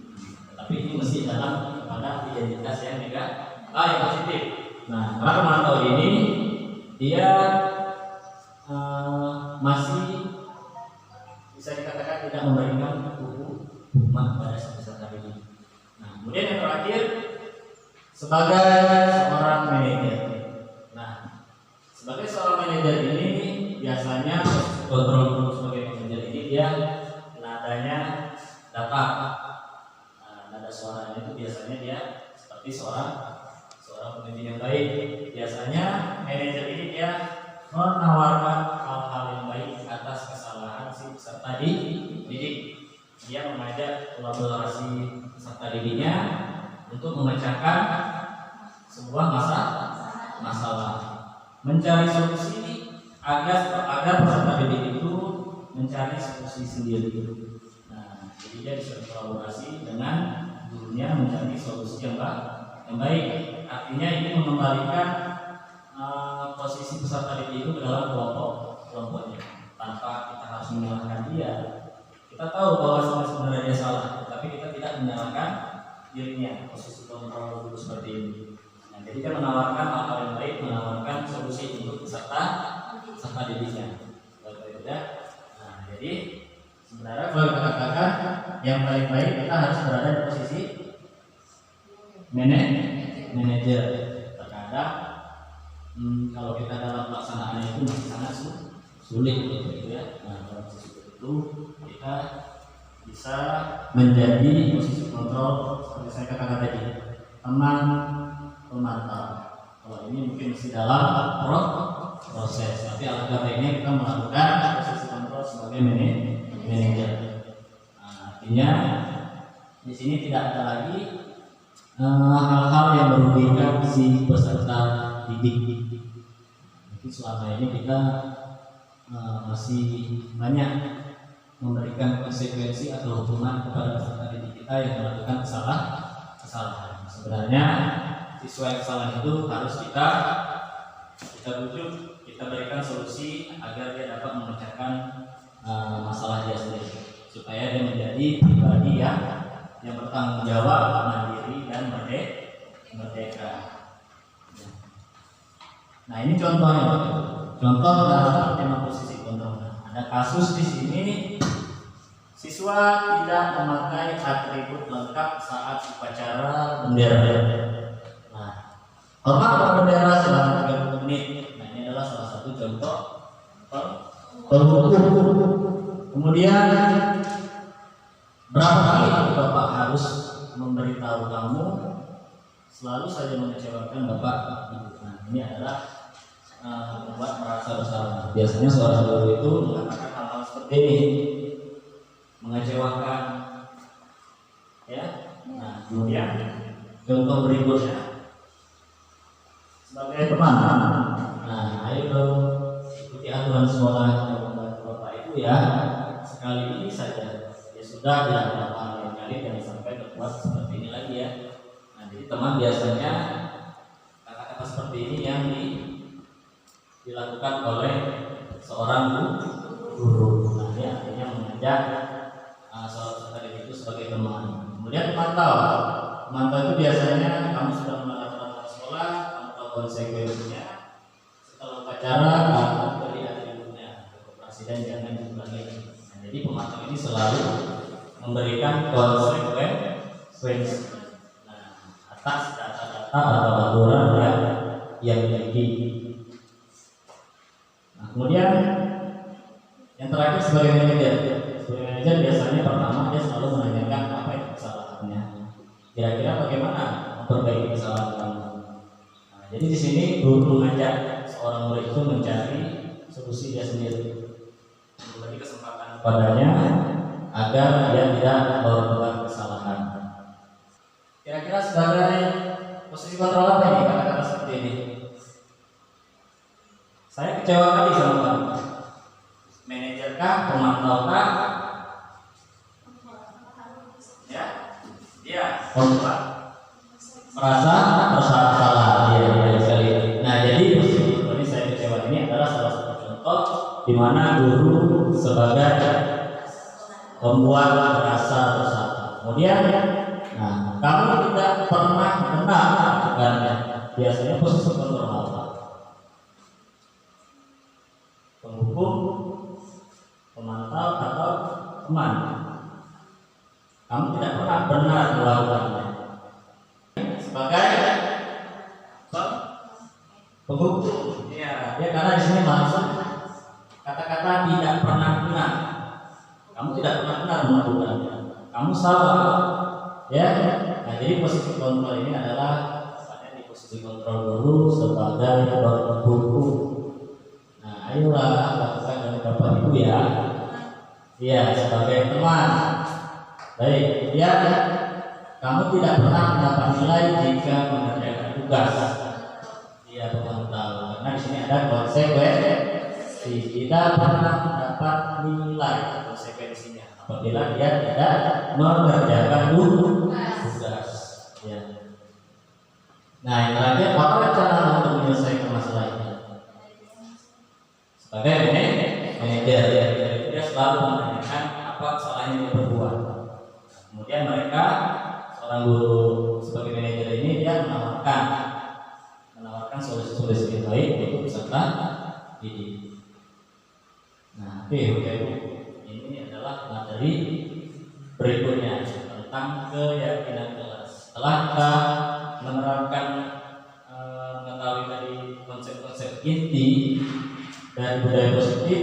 Tapi ini mesti dalam pada identitas yang yang positif. Nah, para pemantau ini dia masih bisa dikatakan tidak memberikan hukuman pada peserta didik. Nah, kemudian yang terakhir sebagai seorang manajer. Nah, sebagai seorang manajer ini biasanya kontrol sebagai manajer ini dia nadanya datar. Nada suaranya itu biasanya dia seperti seorang pemimpin yang baik. Biasanya manajer ini dia menawarkan hal-hal yang baik atas kesalahan si peserta didik. Dia mengajak kolaborasi peserta didiknya untuk memecahkan sebuah masalah, mencari solusi agar peserta didik itu mencari solusi sendiri. Nah, jadi dia bisa berkolaborasi dengan gurunya mencari solusi yang baik. Artinya ini mengembalikan posisi peserta didik itu ke dalam kelompoknya tanpa kita harus menyalahkan dia. Kita tahu bahwa sebenarnya dia salah, tapi kita tidak menyalahkan dirinya. Posisi kontrol dulu seperti ini. Nah, jadi dia menawarkan hal-hal yang baik, menawarkan solusi untuk peserta didiknya. Nah, jadi sebenarnya kalau kita katakan yang paling baik kita harus berada di posisi manajer. Terkadang kalau kita dalam pelaksanaannya itu masih sangat sulit gitu ya. Nah, dalam posisi itu kita bisa menjadi posisi kontrol seperti saya katakan tadi, teman pemantau. Kalau ini mungkin masih dalam proses, tapi alangkah baiknya kita melakukan posisi kontrol sebagai manajer. Nah, artinya di sini tidak ada lagi hal-hal yang merugikan si peserta didik. Jadi selama ini kita masih banyak memberikan konsekuensi atau hukuman kepada peserta didik kita yang melakukan kesalahan. Sebenarnya siswa yang kesalahan itu harus kita bujuk, kita berikan solusi agar dia dapat memecahkan masalah dia sendiri, supaya dia menjadi pribadi yang bertanggung jawab, mandiri dan merdeka. Nah, ini contohnya, contoh dalam tema posisi kontrol. Ada kasus di sini, siswa tidak memakai atribut lengkap saat upacara bendera. Nah, hormat pada bendera selama 30 menit. Nah, ini adalah salah satu contoh penghukum. Kemudian berapa kali Bapak harus memberitahu kamu selalu saja mengecewakan Bapak Ibu. Nah, ini adalah membuat merasa bersalah. Biasanya seorang guru itu mengatakan hal-hal seperti ini, mengecewakan, ya. Nah, kemudian Contoh berikutnya sebagai teman. Nah, ayo dong ikuti aturan sekolah yang membantu Bapak Ibu ya. Sekali ini saja. Ya sudah, tidak apa-apa, lain kali jangan sampai berbuat seperti ini lagi ya. Nah, jadi teman biasanya kata-kata seperti ini yang dilakukan oleh seorang guru. Nah, ini artinya mengajak seorang peserta didik itu sebagai teman. Kemudian pemantau itu biasanya kamu sudah melanggar aturan sekolah, kamu tahu konsekuensinya. Setelah upacara kamu beri atributnya ke koperasi dan jangan diulangi. Nah, jadi pemantau ini selalu memberikan konsekuensi atas data-data atau aturan yang dimiliki. Nah, kemudian yang terakhir sebagai manajer. Sebagai manajer biasanya pertama dia selalu menanyakan apa itu kesalahannya. Kira-kira bagaimana memperbaiki kesalahan kamu. Nah, jadi di sini guru mengajak seorang murid itu mencari solusi dia sendiri, memberi kesempatan kepadanya agar dia tidak melakukan kesalahan. Kira-kira sebagai posisi kontrol apa ini kata-kata seperti ini? Saya kecewa kali sama kamu. Manajer kah, pemantau kah? Ya, dia merasa bersalah. Iya sekali. Nah, jadi posisi ini saya kecewa ini adalah salah satu contoh di mana guru sebagai membuat merasa bersalah. Kemudian, nah, kamu tidak pernah benar bukannya? Biasanya posisi kontrol apa? Penghukum, pemantau atau teman. Kamu tidak pernah benar melakukannya. Sebagai penghukum, ya karena di sini maksud kata-kata tidak pernah benar. Kamu tidak pernah benar melakukannya. Kamu salah, ya. Nah, jadi posisi kontrol ini adalah di posisi kontrol dulu sebagai penghukum. Nah, ayolah lakukan dari Bapak Ibu ya. Iya, sebagai teman. Baik, ya. Kamu tidak pernah mendapat nilai jika mengerjakan tugas. Iya, pemantau. Karena di sini ada konsekuensi. Tidak pernah mendapat nilai konsekuensinya apabila dia tidak mengerjakan tugas. Ya. Nah, yang terakhir, apa cara untuk menyelesaikan masalah ini? Sebagai manajer, dia selalu menanyakan apa kesalahan yang dia perbuat. Kemudian mereka, seorang guru sebagai manajer ini, dia menawarkan solusi-solusi yang baik untuk peserta didik. Nah, oke. Ini adalah materi berikutnya tentang keyakinan kelas. Setelah kita menerapkan mengetahui tadi konsep-konsep inti dari budaya positif,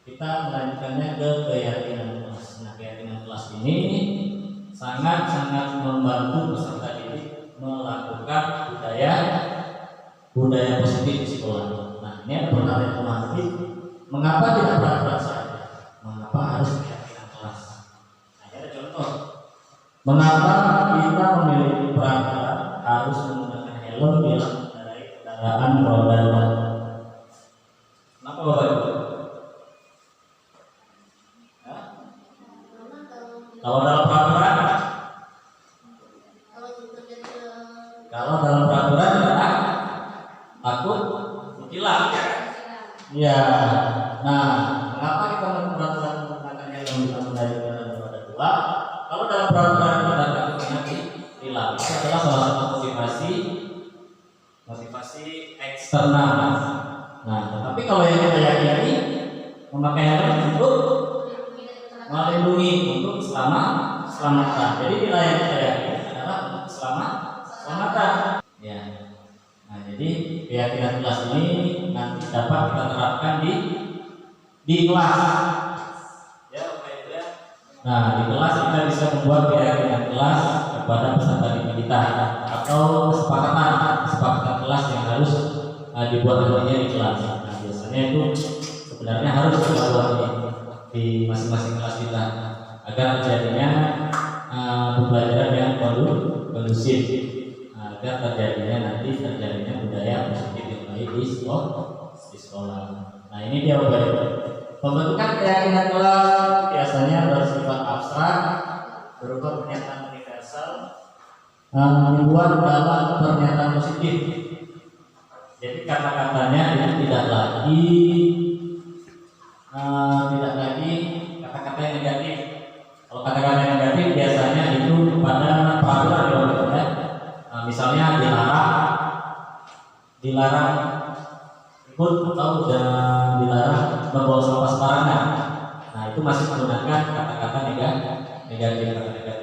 kita melanjutkannya ke keyakinan kelas. Nah, keyakinan kelas ini sangat-sangat membantu peserta didik melakukan budaya positif di sekolah. Nah, ini ada pertanyaan otomatis, mengapa tidak peraturan saja? Mengapa harus keyakinan kelas? Nah, ada contoh. Mengapa kita memiliki peraturan harus menggunakan helm bila mengendarai kendaraan roda 2? Kenapa Bapak Ibu? Kalau dalam peraturan, kalau dalam peraturan kita takut hilang. Ya. Nah, mengapa kita peraturan menggunakan helm bila mengendarai kendaraan roda 2? Kalau dalam peraturan kita takut nanti hilang, itu adalah salah satu motivasi eksternal. Nah, tetapi kalau yang kita yakini memakai helm untuk melindungi, untuk selamatan. Jadi nilai yang kita yakini adalah untuk keselamatan. Ya. Nah, jadi keyakinan kelas ini nanti dapat kita terapkan di kelas. Ya, Bapak Ibu ya. Nah, di kelas kita bisa membuat keyakinan kelas kepada peserta didik kita atau kesepakatan kelas yang harus dibuat nantinya di kelas. Nah, biasanya itu sebenarnya harus dibuat di masing-masing kelas kita agar terjadinya pembelajaran yang kondusif kondusif agar terjadinya budaya positif yang baik di sekolah. Nah ini dia pembentukan keyakinan kelas biasanya bersifat abstrak berupa pernyataan universal dibuat dalam pernyataan positif. Jadi kata-katanya ini tidak lagi kata-kata yang negatif. Kalau kata-kata yang negatif biasanya itu kepada peraturan ya. Misalnya dilarang ikut atau dan dilarang membawa sampah sembarangan. Nah itu masih menggunakan kata-kata negatif.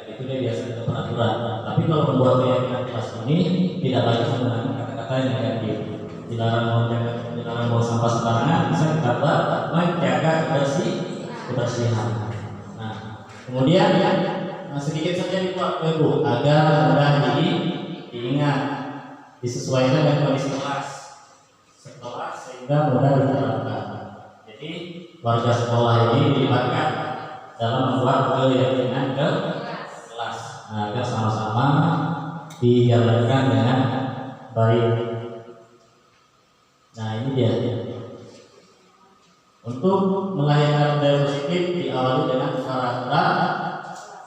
Itu dia biasanya peraturan. Tapi kalau membuat keyakinan kelas ini tidak lagi menggunakan kata-kata yang negatif. Dilarang membawa sampah sembarangan, bisa kita buat menjaga kebersihan. Nah kemudian sedikit saja dibuat Ibu agar mudah diingat, disesuaikan dengan kondisi kelas sekolah sehingga mudah diterapkan. Jadi warga sekolah ini dilibatkan dalam membuat keyakinan ke kelas agar sama-sama dijalankan dengan baik. Nah ini dia. Untuk melahirkan budaya positif diawali dengan peraturan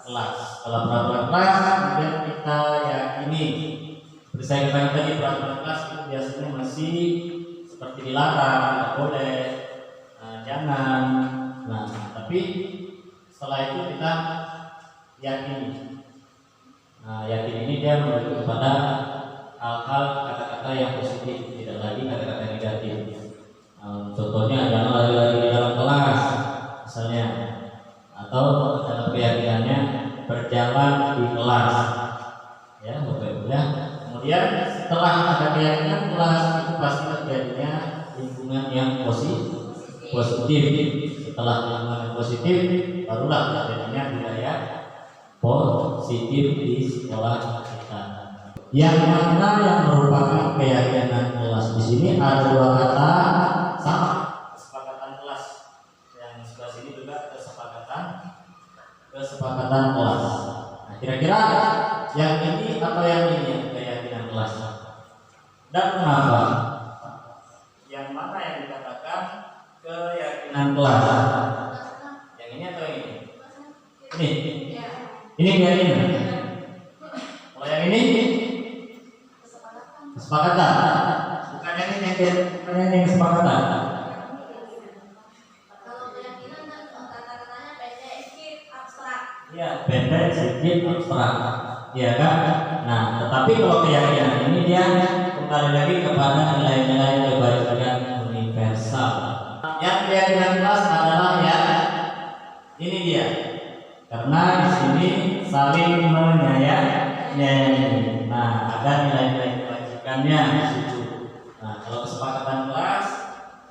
kelas. Kalau peraturan kelas kemudian kita yakini. Seperti saya katakan tadi, peraturan kelas itu biasanya masih seperti dilarang, tidak boleh, jangan. Nah, tapi setelah itu kita yakini. Nah, yakin ini dia merujuk kepada hal-hal kata-kata yang positif, tidak lagi kata-kata negatif. Contohnya jangan lari-lari di dalam kelas, misalnya, atau dalam keyakinannya berjalan di kelas, ya, Bapak Ibu ya. Kemudian setelah ada keyakinan kelas itu pasti terjadinya lingkungan yang positif. Setelah lingkungan yang positif, barulah terjadinya budaya positif di sekolah kita. Yang mana yang merupakan keyakinan kelas di sini ada dua kata sama, kesepakatan kelas. Yang sebelah sini juga kesepakatan kelas. Nah, kira-kira yang ini atau yang ini keyakinan kelas? Dan kenapa? Yang mana yang dikatakan keyakinan kelas? Yang ini atau yang ini? Ini keyakinan. Kalau yang ini kesepakatan. Bukan yang ini yang kesepakatan. Kalau keyakinan kan kata-katanya pendek, sedikit abstrak. Ya, pendek, sedikit, abstrak. Ya kan? Nah, tetapi kalau keyakinan ini dia kembali lagi kepada nilai-nilai kebaikan universal. Yang keyakinan kelas adalah ya ini dia. Karena di sini saling menyayangi. Nah, ada nilai-nilai kebajikannya di situ. Nah, kalau kesepakatan kelas,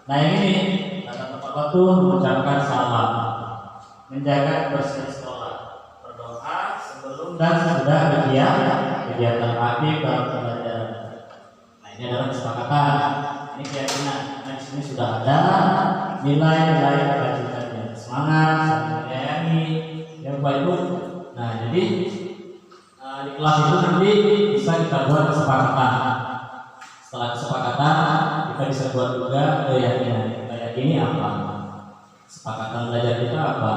nah yang ini kata tepat waktu mengucapkan salam, menjaga kebersihan sekolah, berdoa sebelum dan sesudah kegiatan aktif dalam pembelajaran. Nah, ini adalah kesepakatan. Ini keyakinan. Karena di sini sudah ada nilai-nilai kebajikannya, semangat, saling menyayangi, yang baik. Nah, jadi di kelas itu nanti bisa kita buat kesepakatan. Setelah kesepakatan kita bisa buat juga keyakinan. Kita yakini apa? Kesepakatan belajar kita apa?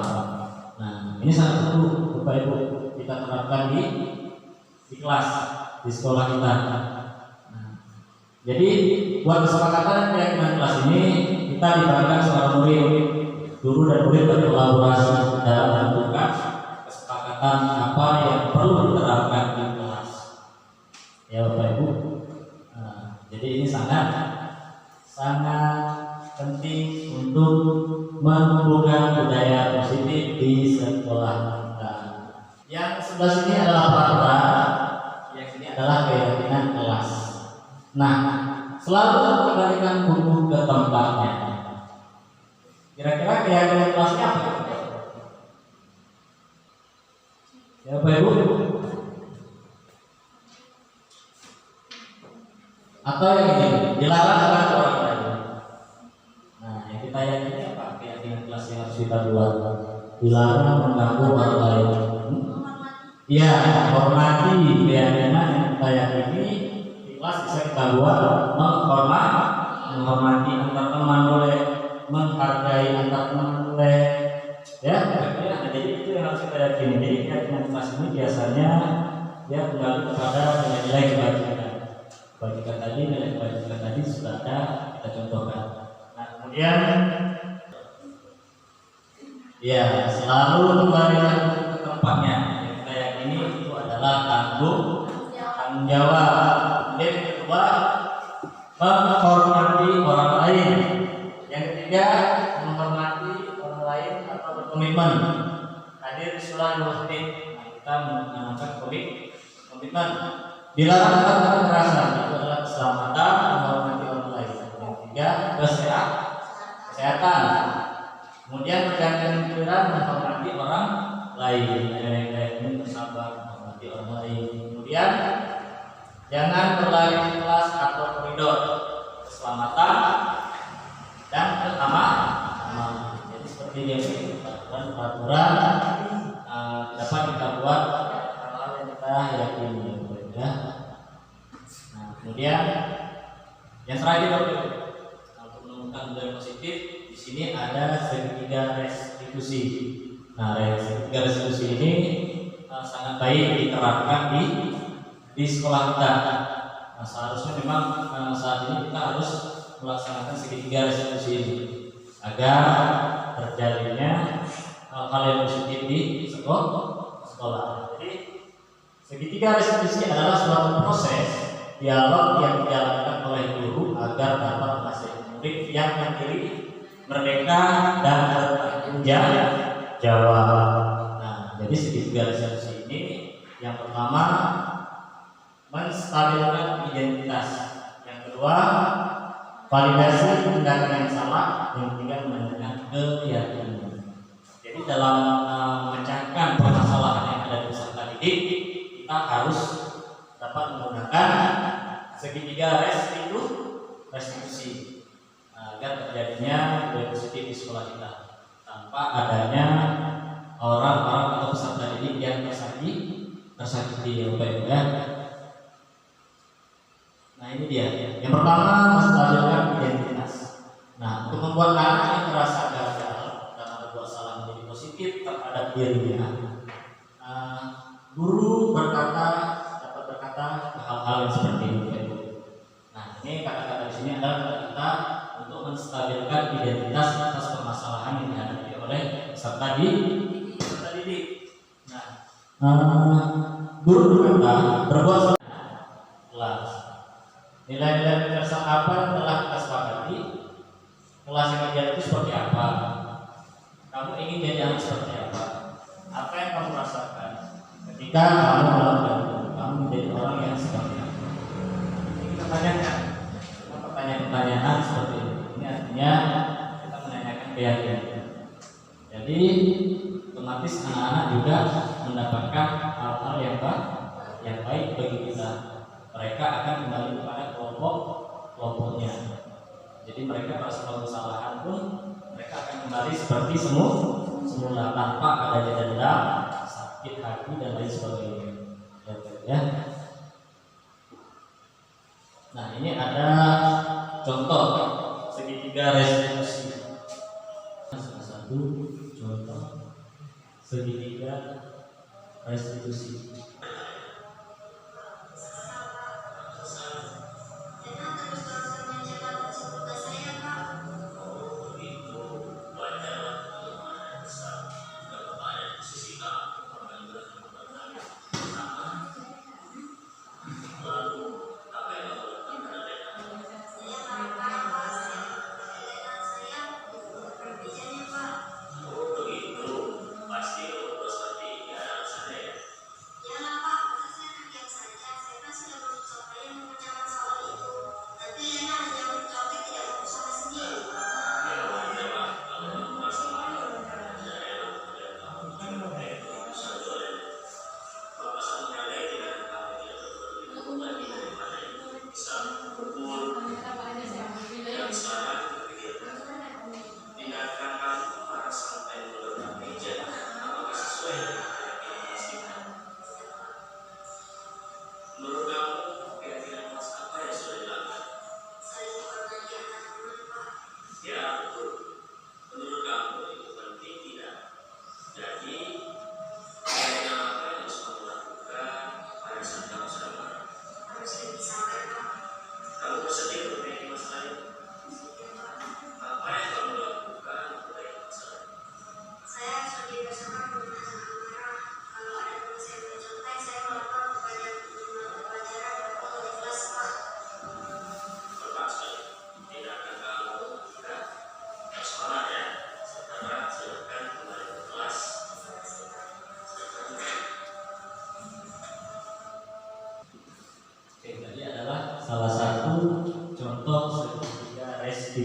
Nah, ini sangat perlu Bapak Ibu kita terapkan di kelas, di sekolah kita. Nah, jadi buat kesepakatan keyakinan kelas ini kita dibangun seorang murid, guru dan murid berkolaborasi dalam menentukan kesepakatan apa yang perlu diterapkan di kelas. Ya Bapak Ibu. Nah, jadi ini sangat penting untuk menumbuhkan budaya positif di sekolah kita. Yang sebelah sini adalah peraturan, yang sini adalah keyakinan kelas. Nah, selalu kembalikan buku ke tempatnya. Kira-kira keyakinan kelasnya apa? Ya Bapak Ibu? Atau yang ini dilarang oleh orang lain. Nah, yang kita yakini apa? Keyakinan kelas yang harus kita buat. Dilarang mengganggu orang lain. Ya, menghormati keyakinan yang kita yakini. Ikhlas bisa kita buat menghormati antar teman boleh, menghargai antar teman boleh. Ya, jadi itu yang harus kita yakini. Jadi keyakinan ikhlas ini biasanya ya kembali kepada nilai kebajikan. Kebajikan tadi, nilai kebajikan tadi sudah ada kita contohkan. Nah, kemudian ya selalu kembali ke tempatnya. Yang kita yakini itu adalah tanggung jawab. Kemudian yang kedua, menghormati orang lain. Yang ketiga, menghormati orang lain atau berkomitmen. Hadir di sholat masjid. Nah, kita menanamkan komitmen. Dilarang kata kekerasan, itu adalah keselamatan, menghormati orang lain. Yang ketiga, kesehatan. Kemudian bergantian pikiran, menghormati orang lain. Ini bersabar, menghormati orang lain. Kemudian jangan berlari kelas atau koridor, keselamatan dan keamanan. Jadi seperti ini peraturan dapat kita buat hal-hal yang kita yakini. Ya. Nah, kemudian yang terakhir untuk menemukan budaya positif di sini ada segitiga restitusi. Nah, segitiga restitusi ini sangat baik diterapkan di sekolah kita. Nah, seharusnya memang saat ini kita harus melaksanakan segitiga restitusi ini agar terjalinnya hal-hal yang positif di sekolah. Jadi segitiga restitusi adalah suatu proses dialog yang dijalankan oleh guru agar dapat menghasilkan murid yang mandiri, merdeka dan bertanggung jawab. Nah, jadi segitiga restitusi ini yang pertama menstabilkan identitas, yang kedua validasi tindakan yang salah, yang ketiga menanyakan keyakinan. Jadi dalam memecahkan permasalahan yang ada di peserta didik, kita harus dapat menggunakan segitiga restitusi agar terjadinya budaya positif di sekolah kita tanpa adanya orang-orang atau peserta didik yang tersakiti ya. Nah, ini dia. Yang pertama, menstabilkan identitas. Nah, untuk membuat anak yang merasa gagal dan berbuat salah menjadi positif terhadap dirinya, guru dapat berkata hal-hal yang seperti ini. Nah, ini kata-kata di sini adalah kata-kata untuk menstabilkan identitas atas permasalahan yang dihadapi oleh peserta didik. Nah, guru berkata berbuat salah kelas. Nilai-nilai persahabatan telah kita sepakati. Kelas yang ideal itu seperti apa? Kamu ingin jadi anak seperti apa? Apa yang kamu rasakan ketika kamu melakukan kamu menjadi orang yang seperti apa? Ini kita tanyakan pertanyaan-pertanyaan seperti ini. Ini artinya kita menanyakan keyakinan. Jadi otomatis anak-anak juga mendapatkan hal-hal yang baik bagi kita. Mereka akan kembali kepada kelompoknya. Jadi mereka merasa kesalahan pun mereka akan kembali seperti semula tanpa adanya dendam, sakit hati dan lain sebagainya. Ya. Nah, ini ada contoh segitiga restitusi. Salah satu contoh segitiga restitusi.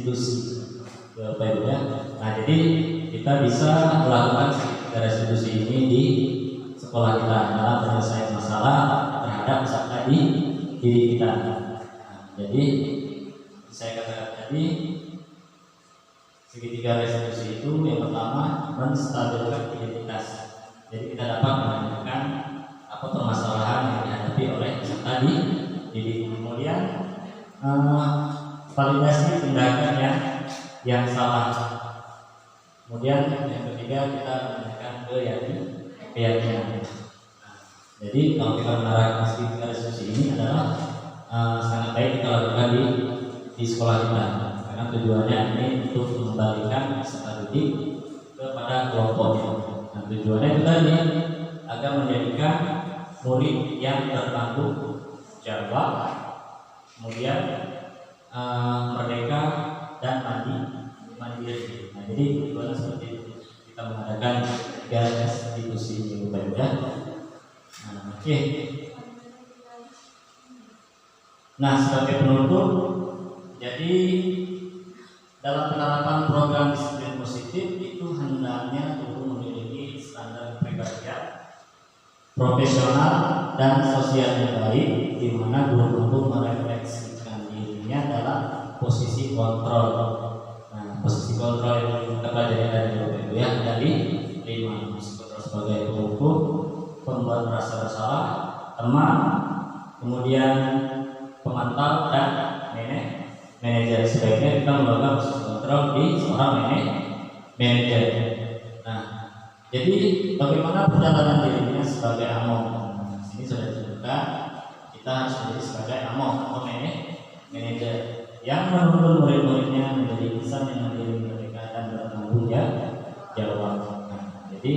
restitusi Bapak Ibu ya. Nah jadi kita bisa melakukan restitusi ini di sekolah kita dalam penyelesaian masalah terhadap peserta di diri kita. Nah, jadi saya katakan tadi segitiga restitusi itu yang pertama menstabilkan identitas. Jadi kita dapat menemukan apa permasalahan yang dihadapi oleh peserta di diri. Kemudian validasi tindakan yang salah. Kemudian yang ketiga kita menemukan keyakinan. Jadi kalau kita menerapkan segitiga restitusi ini adalah sangat baik kita lakukan di sekolah kita, karena tujuannya ini untuk mengembalikan peserta didik kepada kelompoknya. Nah, tujuannya itu tadi agar menjadikan murid yang bertanggung jawab, kemudian merdeka dan mandiri. Nah, jadi tujuannya seperti itu. Kita mengadakan restitusi Bapak Ibu ya. Nah, oke. Nah, sebagai penutup, jadi dalam penerapan program disiplin positif itu hendaknya guru memiliki standar kepribadian profesional dan sosial yang baik, di mana guru-guru merefleksikan dirinya dalam posisi kontrol. Nah, posisi kontrol yang kita pelajari dari Bapak Ibu ya, dari 5 posisi kontrol sebagai pengukur, pembuat merasa bersalah, teman, kemudian pemantau dan manajer. Sebaiknya kita melakukan posisi kontrol di seorang manajer. Nah, jadi bagaimana perjalanan dirinya sebagai among? Nah, sini sudah disebutkan kita harus menjadi sebagai among atau manajer yang menuntun murid-muridnya menjadi insan yang mandiri, merdeka dan bertanggung jawab. Nah, jadi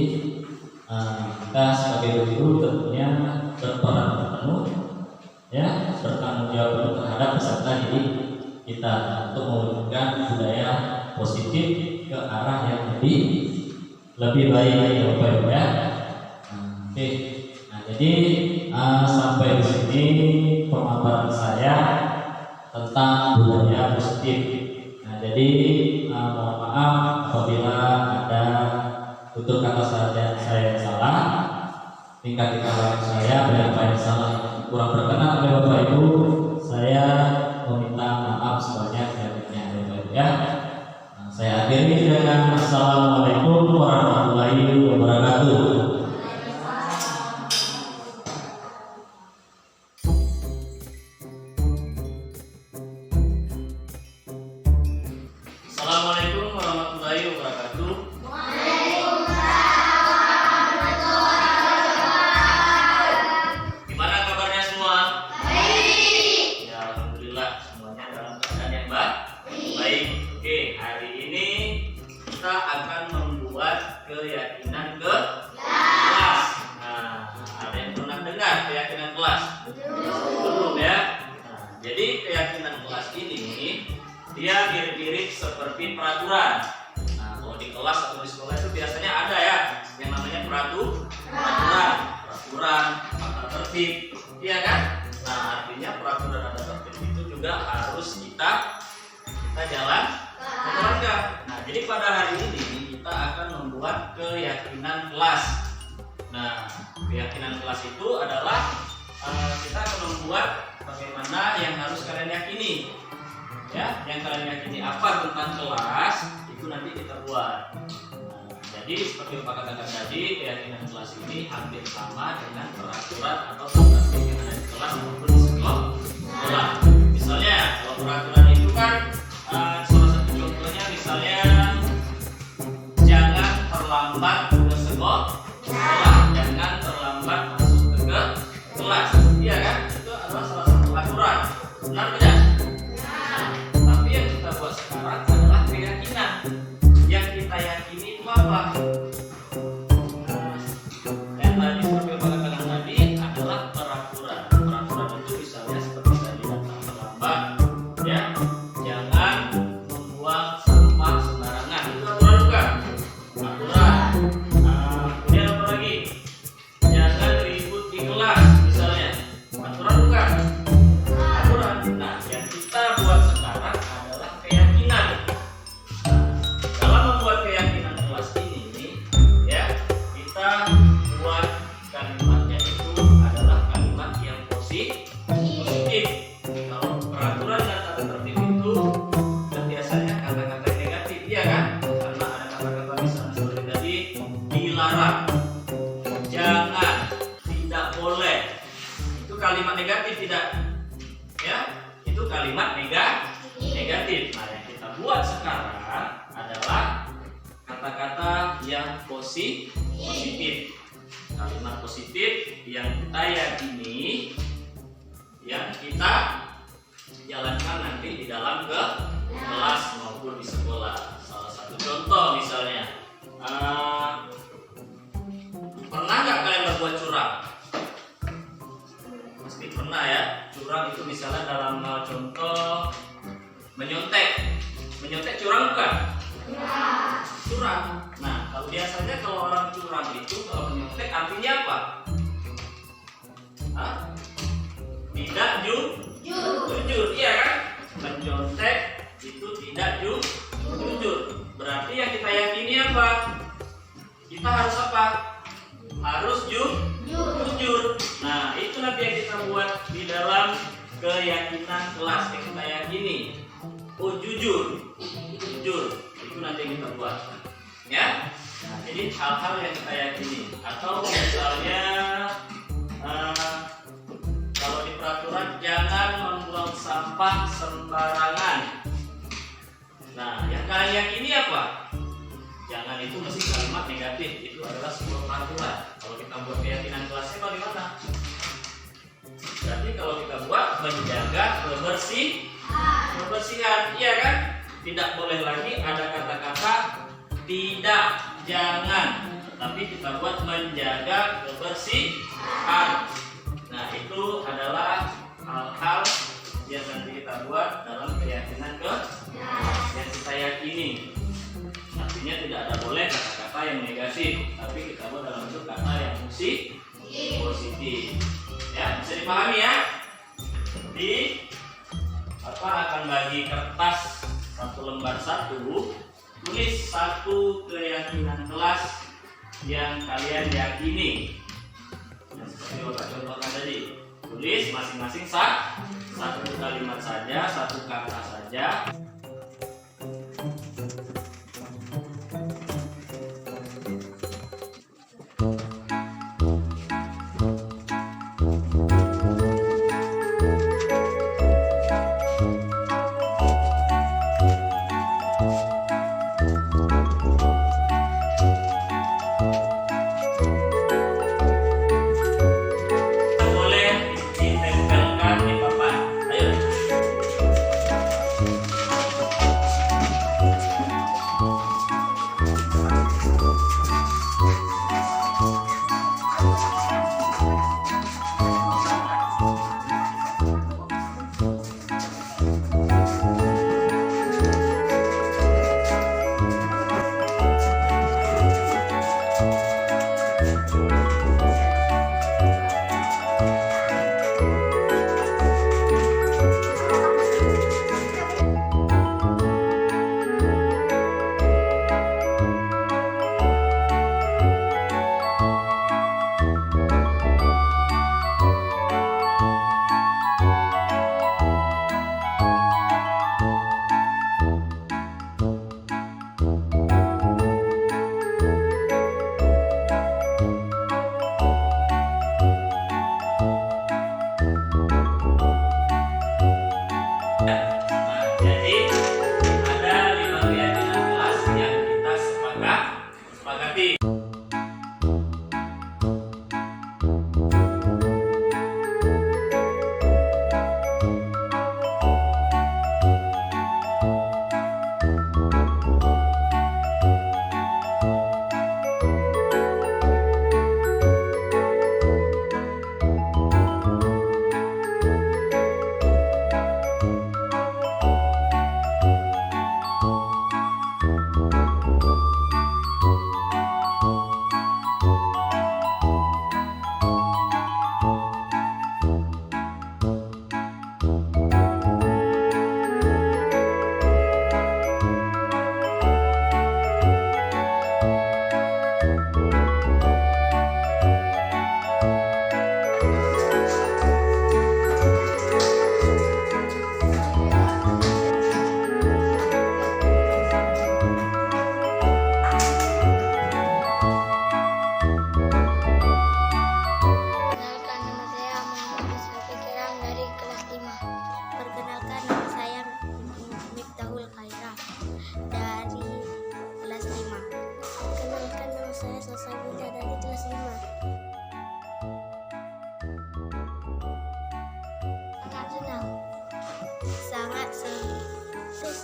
kita sebagai guru tentunya berperan penuh ya, bertanggung jawab terhadap peserta didik kita untuk mewujudkan budaya positif ke arah yang lebih baik ya Bapak Ibu ya. Oke. Nah, jadi sampai di sini pemaparan saya tentang budaya positif. Nah, jadi mohon maaf apabila ada tutur kata saya yang salah, tingkat kelahiran saya berapa yang salah kurang berkenan oleh Bapak Ibu, saya meminta maaf sebanyak-banyaknya Bapak Ibu ya. Nah, saya akhiri dengan Assalamualaikum warahmatullahi wabarakatuh. Assalamualaikum warahmatullahi wabarakatuh. Gimana kabarnya semua? Baik. Ya, alhamdulillah semuanya dalam keadaan yang baik. Oke, hari ini kita akan membuat keyakinan kelas. Nah, ada yang pernah dengar keyakinan kelas? Belum ya? Nah, jadi keyakinan kelas ini dia mirip-mirip seperti peraturan. Nah, kalau di kelas atau di sekolah itu biasanya ada ya yang namanya peraturan, tata tertib, iya kan? Nah, artinya peraturan tata tertib itu juga harus kita jalankan. Nah, jadi pada hari ini kita akan membuat keyakinan kelas. Nah, keyakinan kelas itu adalah kita akan membuat bagaimana yang harus kalian yakini. Ya, yang kalian yakini apa tentang kelas itu nanti kita buat. Nah, jadi seperti Pak katakan tadi, keyakinan kelas ini hampir sama dengan peraturan atau tata tertib yang ada di kelas maupun di sekolah. Misalnya kalau peraturan itu kan salah satu contohnya misalnya jangan terlambat ke sekolah, jangan terlambat masuk ke kelas. Iya kan? Itu adalah salah satu aturan. Benar tidak? Tapi yang kita buat sekarang adalah keyakinan. Yang kita yakini itu apa? Yang tadi seperti Bapak katakan tadi adalah peraturan. Peraturan itu misalnya seperti tadi tentang terlambat, ya, jangan membuang sampah sembarangan. Itu aturan bukan? Aturan. Kemudian apa lagi? Jangan ribut di kelas misalnya. Aturan bukan? Aturan. Nah, yang kita buat sekarang adalah keyakinan. kalimat negatif. Nah, yang kita buat sekarang adalah kata-kata yang positif. Kalimat positif yang kita yakini, yang kita jalankan nanti di dalam kelas maupun di sekolah. Salah satu contoh misalnya, pernah nggak kalian berbuat curang? Pasti pernah ya. Curang itu misalnya dalam contoh menyontek. Menyontek curang bukan? Curang. Nah, kalau biasanya kalau orang curang itu kalau menyontek artinya apa? Hah? Tidak jujur, iya kan? Menyontek itu tidak jujur. Berarti yang kita yakini apa? Kita harus apa? Harus jujur. Nah, itu nanti yang kita buat di dalam keyakinan kelas yang kita yakini. Oh, jujur. Itu nanti yang kita buat. Ya. Nah, jadi hal-hal yang kita yakini. Atau misalnya kalau di peraturan jangan membuang sampah sembarangan. Nah, yang kalian yakini apa? Jangan itu mesti kalimat negatif. Itu adalah sebuah peraturan. Kalau kita buat keyakinan kelasnya bagaimana? Berarti kalau kita buat menjaga kebersihan, iya kan? Tidak boleh lagi ada kata-kata tidak, jangan, tapi kita buat menjaga kebersihan. Nah, itu adalah hal-hal yang nanti kita buat dalam keyakinan yang kita yakini. Artinya tidak ada boleh kata-kata yang negatif, tapi kita buat dalam bentuk kata yang positif. Ya, bisa dipahami ya? Di akan bagi kertas satu lembar tulis satu keyakinan kelas yang kalian yakini. Nah, seperti Bapak contohkan tadi, tulis masing-masing satu kalimat saja, satu kata saja.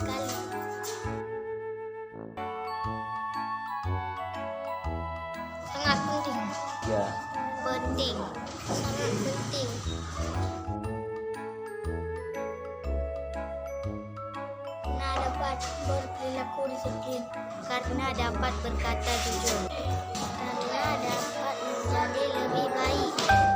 sekali. Sangat penting. Ya. Penting. Sangat penting. Karena dapat berperilaku disiplin. Karena dapat berkata jujur. Karena dapat menjadi lebih baik.